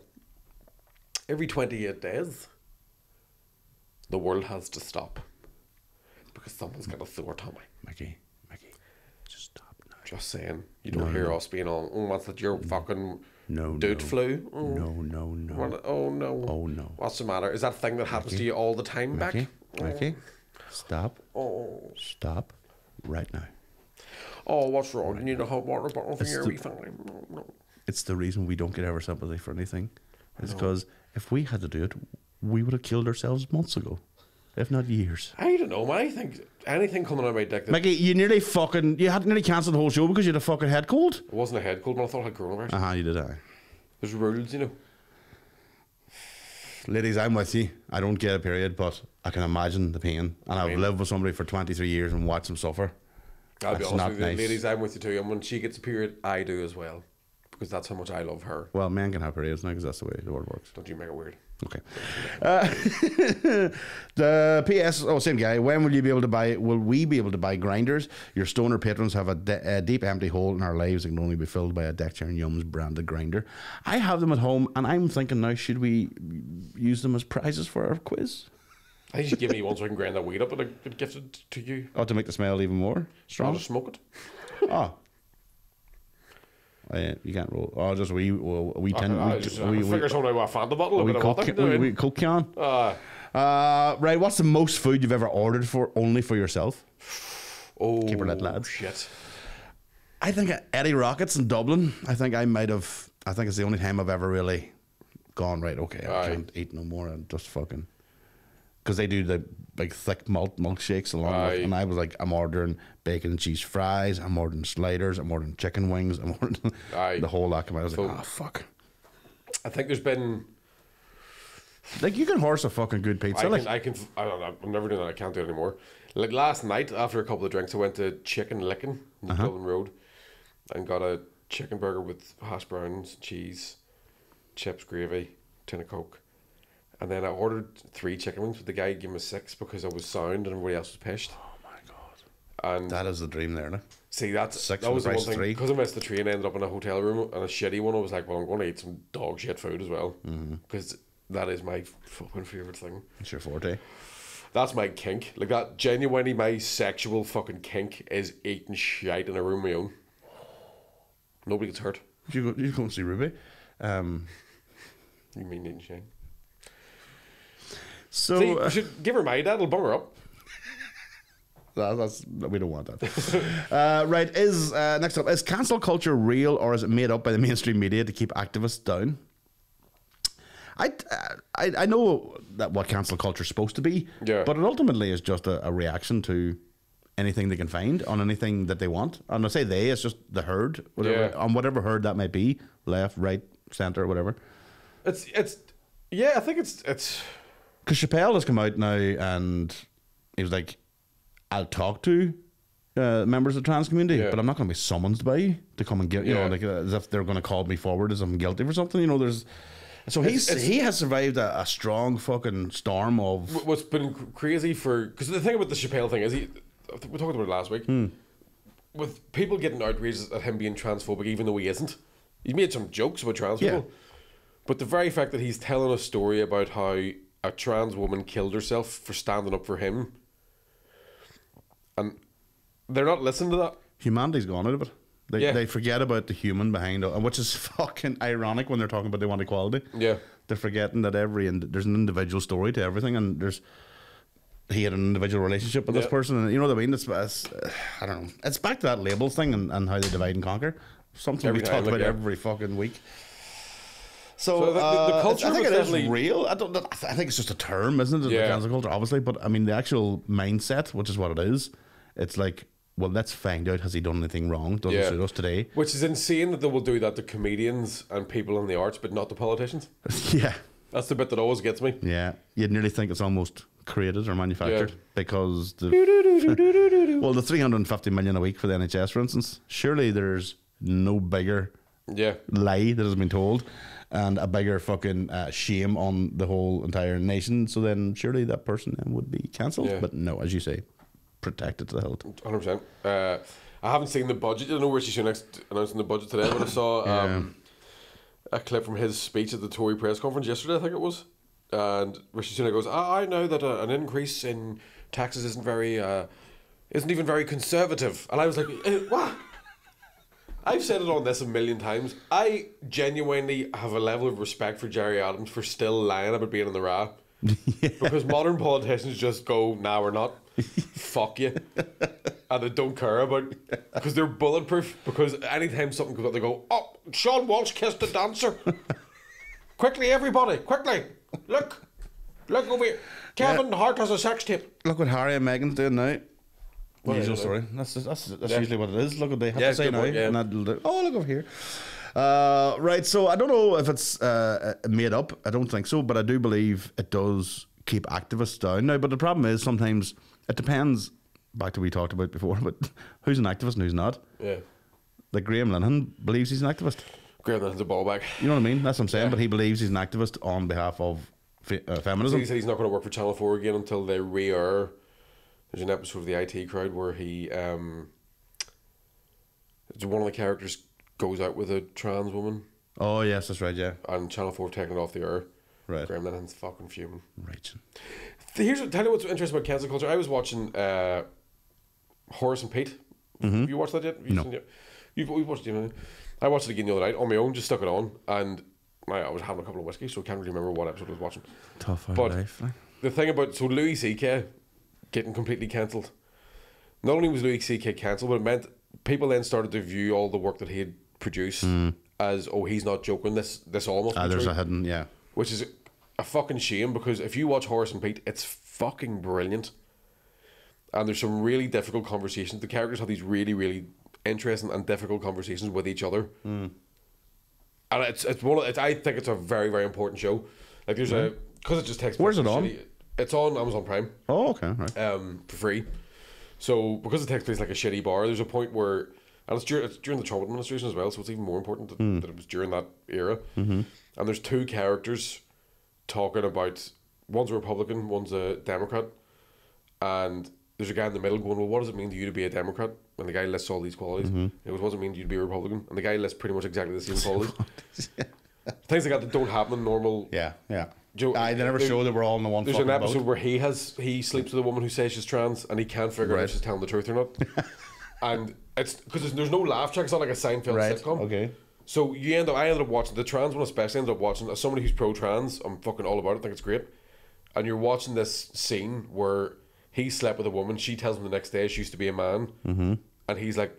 every 28 days, the world has to stop because someone's got a sore tummy. Mickey, just stop now. Just saying, you don't hear us being on. Oh, what's that? Your fucking dude no. flu? Oh. No. What, oh no. Oh no. What's the matter? Is that thing that happens to you all the time back? Mickey, stop. Oh. Stop right now. Oh, what's wrong? You need a hot water bottle for your wee family. No. It's the reason we don't get ever sympathy for anything. It's because if we had to do it, we would have killed ourselves months ago, if not years. I don't know, man. I think anything coming out of my dick. Mickey, you nearly cancelled the whole show because you had a fucking head cold. It wasn't a head cold, but I thought I had coronavirus. You did, aye. There's rules, you know. Ladies, I'm with you. I don't get a period, but I can imagine the pain. And I've lived with somebody for 23 years and watched them suffer. I'll be That's honest not with you, nice. ladies, I'm with you too. And when she gets a period, I do as well. Because that's how much I love her. Well, men can have periods now because that's the way the world works. Don't you make it weird. Okay. The PS. Oh, same guy. When will you be able to buy? Will we be able to buy grinders? Your stoner patrons have a deep, empty hole in our lives that can only be filled by a Deckchair and Yumz branded grinder. I have them at home, and I'm thinking now, should we use them as prizes for our quiz? I think you should give me one so I can grind that weed up and I could gift it to you. Oh, to make the smell even more strong. I'll just smoke it. Oh. Yeah, you can't roll. Oh, just we tin. I figure something out with a Fanta bottle. We Coke can. Right. What's the most food you've ever ordered for only for yourself? Oh, keep her lit, lads. Shit. I think Eddie Rockets in Dublin. I think it's the only time I've ever really gone right. Okay, I can't eat no more. And just fucking. Because they do the big thick milkshakes along with, and I was like, I'm ordering bacon and cheese fries, I'm ordering sliders, I'm ordering chicken wings, I'm ordering the whole lot. I was like, oh fuck. I think there's been like you can horse a fucking good pizza. I'm never doing that. I can't do it anymore. Like last night, after a couple of drinks, I went to Chicken Lickin' on Dublin Road and got a chicken burger with hash browns, cheese, chips, gravy, tin of Coke. And then I ordered 3 chicken wings, but the guy gave me 6 because I was sound and everybody else was pissed. Oh my god! And that is the dream there, no? See, that 6 was the one thing. 3. Because I missed the train, I ended up in a hotel room and a shitty one. I was like, well, I'm going to eat some dog shit food as well because that is my fucking favourite thing. It's your forte. That's my kink. Like that, genuinely, my sexual fucking kink is eating shite in a room of my own. Nobody gets hurt. You go and see Ruby. You mean eating shite? So see, you should give her my dad. It'll bung her up. We don't want that. Right, next up, is cancel culture real or is it made up by the mainstream media to keep activists down? I know that what cancel culture is supposed to be, but it ultimately is just a reaction to anything they can find on anything that they want. And I say they, it's just the herd, on whatever herd that might be, left, right, centre, whatever. I think it's. Because Chappelle has come out now and he was like, I'll talk to members of the trans community, but I'm not going to be summoned by you to come and get, you know, like as if they're going to call me forward as I'm guilty for something. You know, he has survived a strong fucking storm of. What's been crazy because the thing about the Chappelle thing is we talked about it last week, with people getting outraged at him being transphobic, even though he isn't. He made some jokes about trans people, but the very fact that he's telling a story about how a trans woman killed herself for standing up for him, and they're not listening to that. Humanity's gone out of it. They forget about the human behind it, which is fucking ironic when they're talking about they want equality. Yeah, they're forgetting that there's an individual story to everything, and he had an individual relationship with this person, and you know what I mean. It's I don't know. It's back to that label thing and how they divide and conquer. Something we talk about every fucking week. So the culture, I think it is real. I think it's just a term, isn't it? The cancel culture, obviously. But I mean, the actual mindset, which is what it is, it's like, well, let's find out, has he done anything wrong? Doesn't suit us today. Which is insane that they will do that to comedians and people in the arts, but not to politicians. Yeah, that's the bit that always gets me. Yeah, you'd nearly think it's almost created or manufactured because the 350 million a week for the NHS, for instance. Surely there's no bigger lie that has been told. And a bigger fucking shame on the whole entire nation. So then surely that person would be cancelled. Yeah. But no, as you say, protected to the hilt. 100%. I haven't seen the budget. I don't know where she's announcing the budget today, but I saw a clip from his speech at the Tory press conference yesterday, I think it was. And Rishi Sunak goes, I know that an increase in taxes isn't even very conservative. And I was like, what? I've said it on this a million times. I genuinely have a level of respect for Jerry Adams for still lying about being in the Ra. Because modern politicians just go, nah, we're not. Fuck you. And they don't care about it. Because they're bulletproof. Because anytime something comes up, they go, oh, Sean Walsh kissed a dancer. Quickly, everybody, quickly. Look over here. Kevin Hart has a sex tape. Look what Harry and Meghan's doing now. Usual story. That's usually what it is. Look what they have to say now. Yeah. Look over here. Right, so I don't know if it's made up. I don't think so, but I do believe it does keep activists down now. But the problem is sometimes it depends. Back to what we talked about before, but who's an activist and who's not? Yeah. Like Graham Linehan believes he's an activist. Graham Linehan's a ball bag. You know what I mean? That's what I'm saying. But he believes he's an activist on behalf of So feminism. he said he's not going to work for Channel 4 again until they re-air. There's an episode of the IT Crowd where he, one of the characters goes out with a trans woman. Oh yes, that's right. Yeah, and Channel 4 have taken it off the air. right. Graham Linehan's fucking fuming. Right. Tell you what's interesting about cancel culture. I was watching Horace and Pete. Have you watched that yet? No. You've watched it. I watched it again the other night on my own. Just stuck it on, and I was having a couple of whiskey, so I can't really remember what episode I was watching. Tough out But life. Like. the thing about Louis C.K. getting completely cancelled. Not only was Louis C.K. cancelled, but it meant people then started to view all the work that he had produced as, oh, he's not joking. This almost. There's true. a hidden, yeah. Which is a fucking shame, because if you watch Horace and Pete, it's fucking brilliant. And there's some really difficult conversations. The characters have these really, really interesting and difficult conversations with each other. And it's I think it's a very, very important show. Like there's because it just takes place. Where's it on? It's on Amazon Prime. Oh, okay, right. For free. So because it takes place like a shitty bar, there's a point where, and it's during the Trump administration as well, so it's even more important that it was during that era. And there's two characters talking about, one's a Republican, one's a Democrat, and there's a guy in the middle going, well, what does it mean to you to be a Democrat? And the guy lists all these qualities. And he goes, what does it mean to you to be a Republican? And the guy lists pretty much exactly the same qualities. Things like that don't happen in normal. Yeah, yeah. Joe, They never show that we're all in the one. There's fucking an episode boat. where he sleeps with a woman who says she's trans, and he can't figure out if she's telling the truth or not. And it's because there's no laugh track. It's not like a Seinfeld sitcom. Okay. So I ended up watching the trans one, especially. Ended up watching, as somebody who's pro-trans, I'm fucking all about it. I think it's great. And you're watching this scene where he slept with a woman. She tells him the next day she used to be a man, and he's like,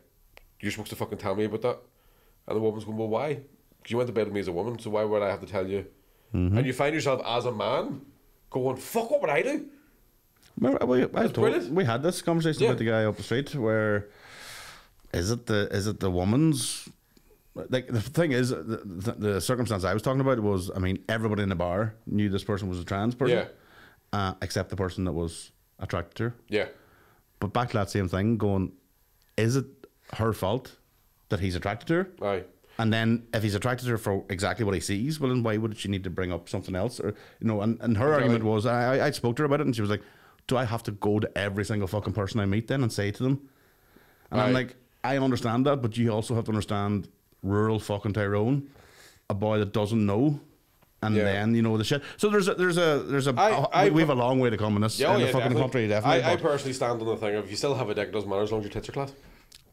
"You're supposed to fucking tell me about that." And the woman's going, "Well, why? Because you went to bed with me as a woman, so why would I have to tell you?" And you find yourself as a man going, "Fuck, what would I do?" We had this conversation with the guy up the street where is it the woman's, like, the thing is the circumstance I was talking about was, I mean, everybody in the bar knew this person was a trans person, except the person that was attracted to her. Yeah. But back to that same thing, going, is it her fault that he's attracted to her? Aye. And then if he's attracted to her for exactly what he sees, well, then why would she need to bring up something else? Or, you know, and her argument was, I spoke to her about it, and she was like, do I have to go to every single fucking person I meet then and say to them? And I'm like, I understand that, but you also have to understand rural fucking Tyrone, a boy that doesn't know, and then, you know, the shit. So we have a long way to come in this in the fucking country, definitely. I personally stand on the thing of, you still have a dick, it doesn't matter as long as your tits are class.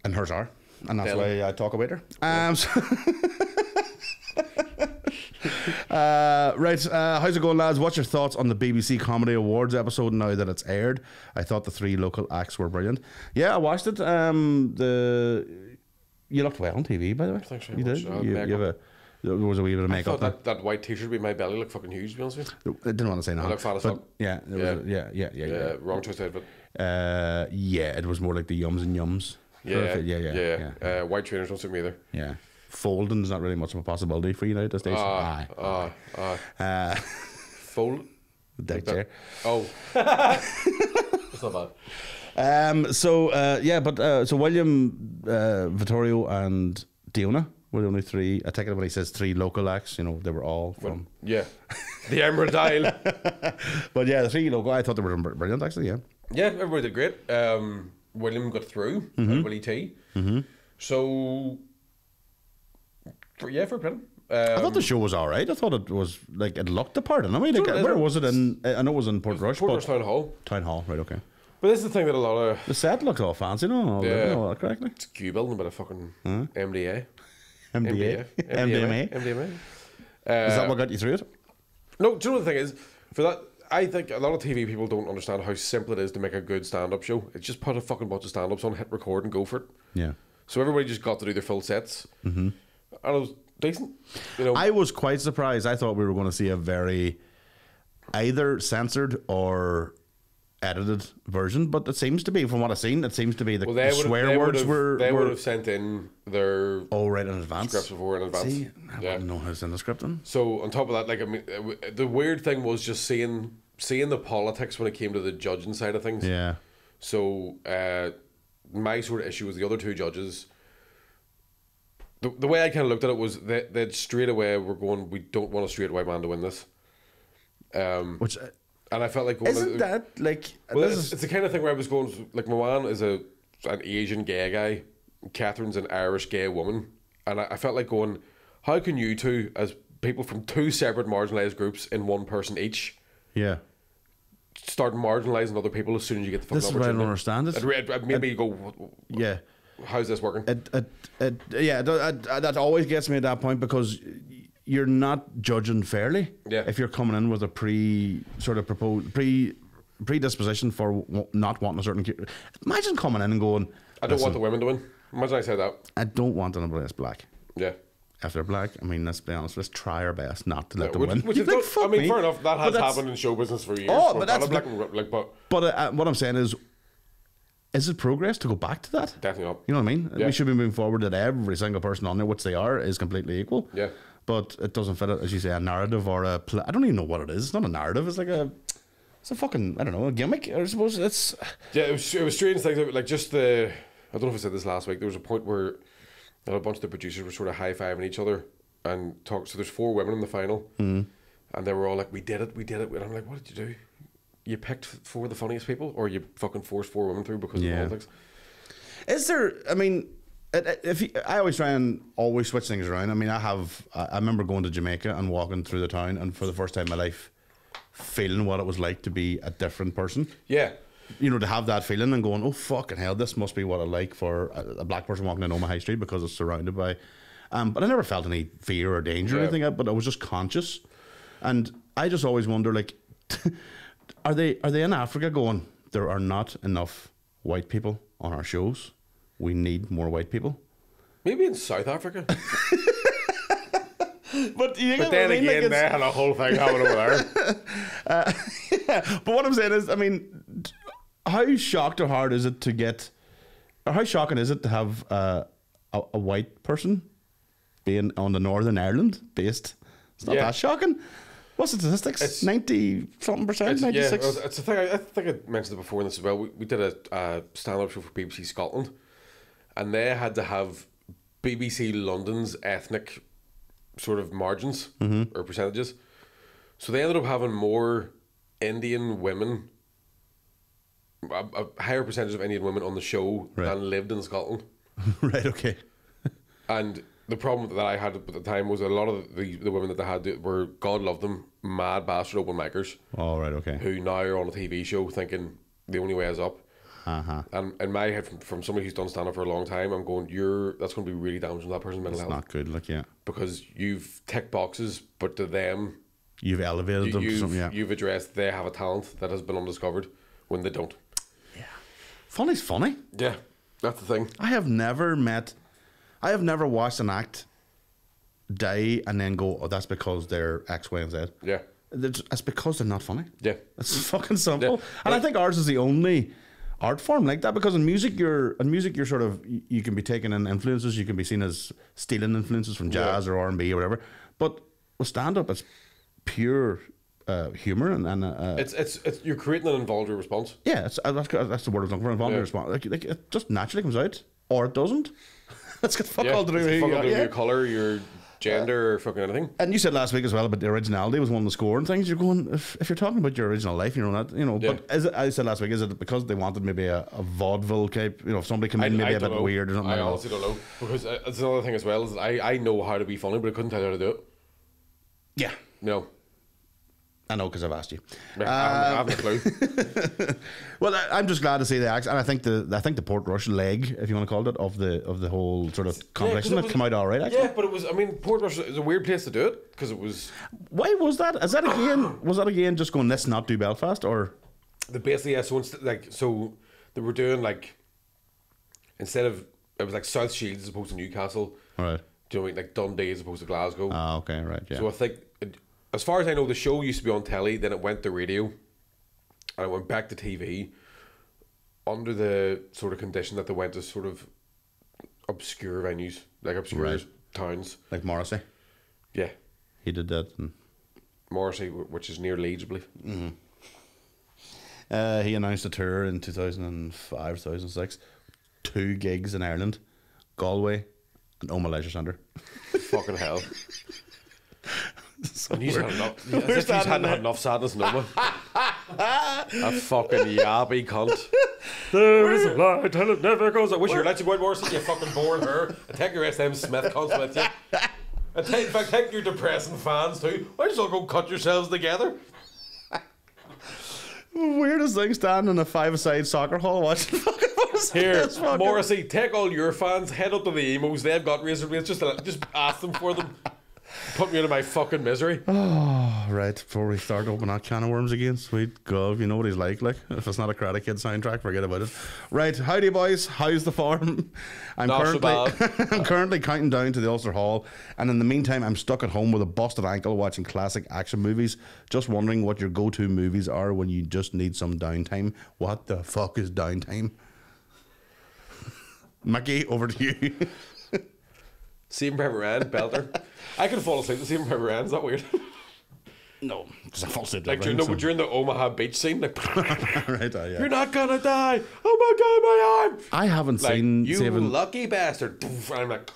And hers are. And that's why I talk about her. Right, how's it going, lads? What's your thoughts on the BBC Comedy Awards episode now that it's aired? I thought the 3 local acts were brilliant. Yeah, I watched it. You looked well on TV, by the way. Thanks very you much. Did. There was a wee bit of I makeup. thought that white t-shirt with my belly looked fucking huge, to be honest with you. I didn't want to say no. I look fat as fuck. Yeah, yeah. Wrong choice of outfit. Yeah, it was more like the Yumz and Yumz. Yeah. White trainers don't suit me either. Yeah. Folding's not really much of a possibility for you now at this stage. Fold? Deckchair. Oh. That's not bad. So William, Vittorio and Diona were the only 3. I take it when he says 3 local acts, you know, they were all from... Yeah. The Emerald Isle. But yeah, the 3 local, I thought they were brilliant, actually, yeah. Yeah, everybody did great. William got through, Willie T. So, for him. I thought the show was alright. I thought it was, like, it looked the part. And I mean, like, where was it in? I know it was in Portrush. Portrush Town Hall. Town Hall, right, okay. But this is the thing that a lot of... The set looked all fancy, no? All that correctly. It's Q building, but a fucking MDA. MDMA. MDMA. Is that what got you through it? No, do you know what the thing is? For that, I think a lot of TV people don't understand how simple it is to make a good stand-up show. It's just put a fucking bunch of stand-ups on, hit record, and go for it. Yeah. So everybody just got to do their full sets. And it was decent. You know, I was quite surprised. I thought we were going to see a very either censored or edited version, but it seems to be, from what I've seen, it seems to be the swear words were... They would have sent in their... Oh, right, in advance? Scripts before in advance. See, I wouldn't know how to send the script in. So, on top of that, like, I mean, the weird thing was just seeing the politics when it came to the judging side of things. Yeah. So, my sort of issue was the other 2 judges... The way I kind of looked at it was that straight away were going, we don't want a straight white man to win this. Which and I felt like going isn't that like? well, it's the kind of thing where I was going like my man is an Asian gay guy, Catherine's an Irish gay woman, and I felt like going, how can you two as people from two separate marginalised groups in one person each start marginalising other people as soon as you get the fucking this is what I don't opportunity? understand. It made me go, Yeah. how's this working? That always gets me at that point because you're not judging fairly. Yeah. If you're coming in with a predisposition for not wanting a certain. Imagine coming in and going, I don't want the women to win. Imagine I said that. I don't want anybody that's black. Yeah. If they're black, I mean, let's be honest, let's try our best not to let them win. Which is You'd not, "Fuck I mean, me." fair enough. That has But that's- happened in show business for years. Oh, for but that's black and like, but But what I'm saying is it progress to go back to that? definitely not. You know what I mean? Yeah. We should be moving forward that every single person on there, which they are, is completely equal. Yeah. But it doesn't fit, as you say, a narrative or I don't even know what it is. It's not a narrative. It's like it's a fucking, I don't know, a gimmick. I suppose it's. Yeah, it was strange things like just the. I don't know if I said this last week. There was a point where a bunch of the producers were sort of high fiving each other and talk. So there's 4 women in the final, and they were all like, "We did it, we did it." And I'm like, "What did you do? You picked 4 of the funniest people, or you fucking forced 4 women through because of politics?" Is there? I mean, I always try and always switch things around. I mean, I remember going to Jamaica and walking through the town, and for the first time in my life, feeling what it was like to be a different person. Yeah. You know, to have that feeling and going, oh fucking hell, this must be what I like for a black person walking down Oma High Street because it's surrounded by. But I never felt any fear or danger or anything. But I was just conscious, and I just always wonder, like, are they in Africa going? There are not enough white people on our shows. We need more white people. Maybe in South Africa. But then again, they had a whole thing happening over there. But what I'm saying is, I mean, how shocked or hard is it to get, or how shocking is it to have a white person being on the Northern Ireland based? It's not that shocking. What's the statistics? It's 90-something%, 96%. Yeah, it's a thing. I think I mentioned it before in this as well. We did a stand-up show for BBC Scotland, and they had to have BBC London's ethnic sort of margins or percentages. So they ended up having more Indian women, a higher percentage of Indian women on the show than lived in Scotland. Right, okay. And the problem that I had at the time was a lot of the women that they had were, God love them, mad bastard open micers. Oh, right, okay. Who now are on a TV show thinking the only way is up. And in my head, from somebody who's done stand-up for a long time, I'm going, that's going to be really damaging to that person's mental health. It's not good, like, yeah. Because you've ticked boxes, but to them, you've elevated them to something, yeah. You've addressed they have a talent that has been undiscovered when they don't. Yeah. Funny's funny. Yeah, that's the thing. I have never watched an act die and then go, oh, that's because they're X, Y, and Z. Yeah. It's because they're not funny. Yeah. It's fucking simple. Yeah. And I think ours is the only art form like that, because in music you're sort of, you can be taking in influences, you can be seen as stealing influences from jazz or R&B or whatever, but with stand-up it's pure humor and it's you're creating an involuntary response. Yeah, that's the word I was looking for, involuntary response. Like it just naturally comes out, or it doesn't. That's got fuck all to do with your colour, your gender, or fucking anything. And you said last week as well about the originality was one of the score and things. You're going, if you're talking about your original life, you know that, you know. Yeah. But I said last week, is it because they wanted maybe a vaudeville type? You know, if somebody came in maybe a bit weird or something. I honestly don't know, because it's another thing as well. Is I know how to be funny, but I couldn't tell you how to do it. Yeah, no. I know because I've asked you. I haven't a clue. Well, I'm just glad to see the act, and I think the Portrush leg, if you want to call it, of the whole sort of competition that came out all right. Actually. Yeah, but it was. I mean, Portrush is a weird place to do it because it was. Why was that? Is that again? Was that again just going, let's not do Belfast, or? Basically, yeah. So they were doing like, instead of, it was like South Shields as opposed to Newcastle. Right. Do you know what I mean? Like Dundee as opposed to Glasgow. Oh, okay, right. Yeah. So I think, as far as I know, the show used to be on telly, then it went to radio, and it went back to TV under the sort of condition that they went to sort of obscure venues, like obscure towns. Like Morrissey? Yeah. He did that. Morrissey, which is near Leeds, I believe. Mm-hmm. He announced a tour in 2005, 2006. 2 gigs in Ireland, Galway and Oma Leisure Centre. Fucking hell. And he's had enough. As if he's hadn't had enough sadness, no more. A fucking yappy cunt. There is a light and it never goes out. Wish you're let you go out more so you fucking bored her. And take your SM Smith cunts with you. And in fact, take your depressing fans too. Why don't you all go cut yourselves together? Weirdest thing, standing in a five-a-side soccer hall watching fucking Here, Morrissey, take all your fans, head up to the emos. They've got razor blades. Just ask them for them. Put me into my fucking misery. Oh, right. Before we start opening that can of worms again, sweet God, you know what he's like. If it's not a Karate Kid soundtrack, forget about it. Right, howdy boys. How's the farm? I'm currently counting down to the Ulster Hall, and in the meantime, I'm stuck at home with a busted ankle watching classic action movies. Just wondering what your go-to movies are when you just need some downtime. What the fuck is downtime? Mickey, over to you. Saving Private Ryan, belter. I could fall asleep to Saving Private Ryan. Is that weird? No, because I fall asleep. Like during the Omaha beach scene, like, right, yeah. You're not gonna die. Oh my God, my arm! I haven't seen you Saving... lucky bastard. And I'm like,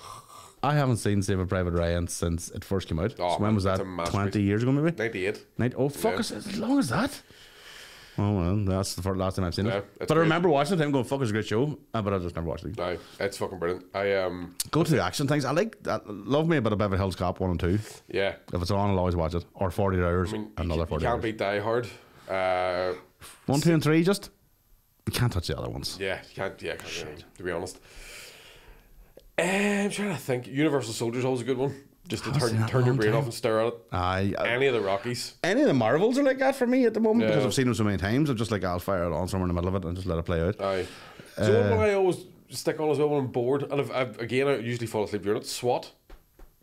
I haven't seen Saving Private Ryan since it first came out. Oh, so when was that? 20 years ago, maybe. 98. Oh fuck! Yeah. As long as that. Oh well, that's the last time I've seen it. But great. I remember watching it and going, "Fuck, it's a great show," but I just never watched it. No, it's fucking brilliant. Go to the action things. I like that. Love me a bit of Beverly Hills Cop 1 and 2. Yeah. If it's on, I'll always watch it. Or 40 Hours. Another 40 You can't hours. beat Die Hard. 1, 2, and 3. Just you can't touch the other ones. Yeah, you can't. Yeah, to be honest. I'm trying to think. Universal Soldier's always a good one. Just to turn your brain off and stare at it. Any of the Rockies. Any of the Marvels are like that for me at the moment, Yeah. because I've seen them so many times. I'm just like, I'll fire it on somewhere in the middle of it and just let it play out. Aye. So one I always stick on as well when I'm bored, and I usually fall asleep during it. SWAT.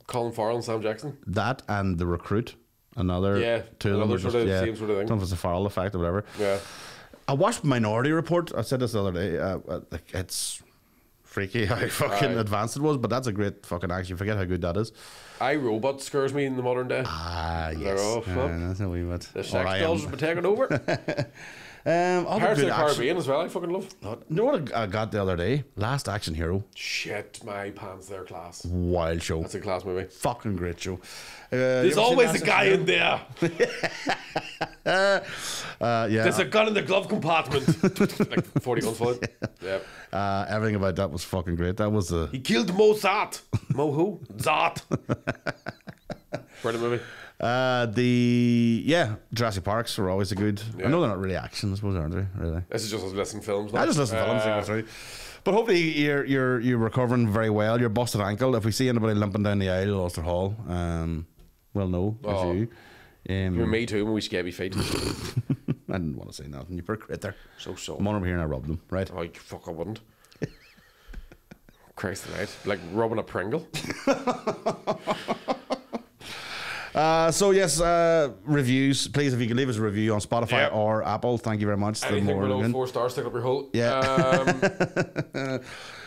Colin Farrell and Sam Jackson. That and The Recruit. Another two of them. Same sort of thing. I don't know if it's a Farrell effect or whatever. Yeah. I watched Minority Report. I said this the other day. It's freaky how fucking advanced it was, but that's a great fucking action. You forget how good that is. iRobot scares me in the modern day. Yes. Oh, fuck. That's a wee bit. The sex dolls have been taken over. Pirates of the Caribbean as well, I fucking love. You know what I got the other day? Last Action Hero. Shit, my pants, they're class. Wild show. That's a class movie. Fucking great show. There's always a guy in there. Yeah. There's a gun in the glove compartment. Like 40 guns full. Yeah. Everything about that was fucking great. That was He killed Mozart. Mo who? Zart. Brilliant movie. Jurassic Parks were always a good. I know they're not really action, I suppose, aren't they? Really. This is just us listening films. I just listen to films through. But hopefully you're recovering very well. Your busted ankle. If we see anybody limping down the aisle at Ulster Hall, we'll know it's you. You're me too when we scabby feet. I didn't want to say nothing. You poor critter. So. Come on over here and I rubbed them, right? Oh, fuck, I wouldn't. Christ alive. Like rubbing a Pringle. Reviews. Please, if you can leave us a review on Spotify or Apple, thank you very much. Anything below 4 stars, stick up your hole. Yeah.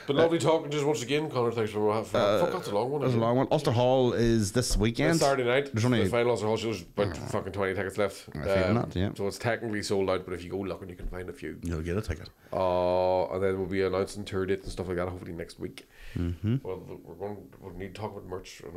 But lovely talking just once again, Connor. Thanks for fuck, that's a long one. That's a long one. Ulster Hall is this weekend. It's Saturday night. There's only the final Ulster Hall shows about fucking 20 tickets left. So it's technically sold out, but if you go looking, you can find a few. You'll get a ticket. And then we'll be announcing tour dates and stuff like that. Hopefully next week. Well, we'll need to talk about merch. I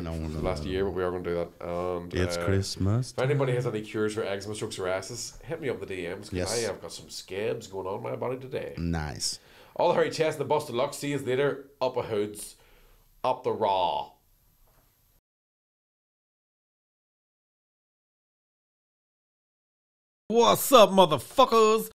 know last year, but we are going to do that. And it's Christmas. If anybody has any cures for eczema, strokes, or asses, hit me up in the DMs because I have got some scabs going on in my body today. Nice. All the hairy chest and the busted luck. See you later. Up a hoods. Up the raw. What's up, motherfuckers?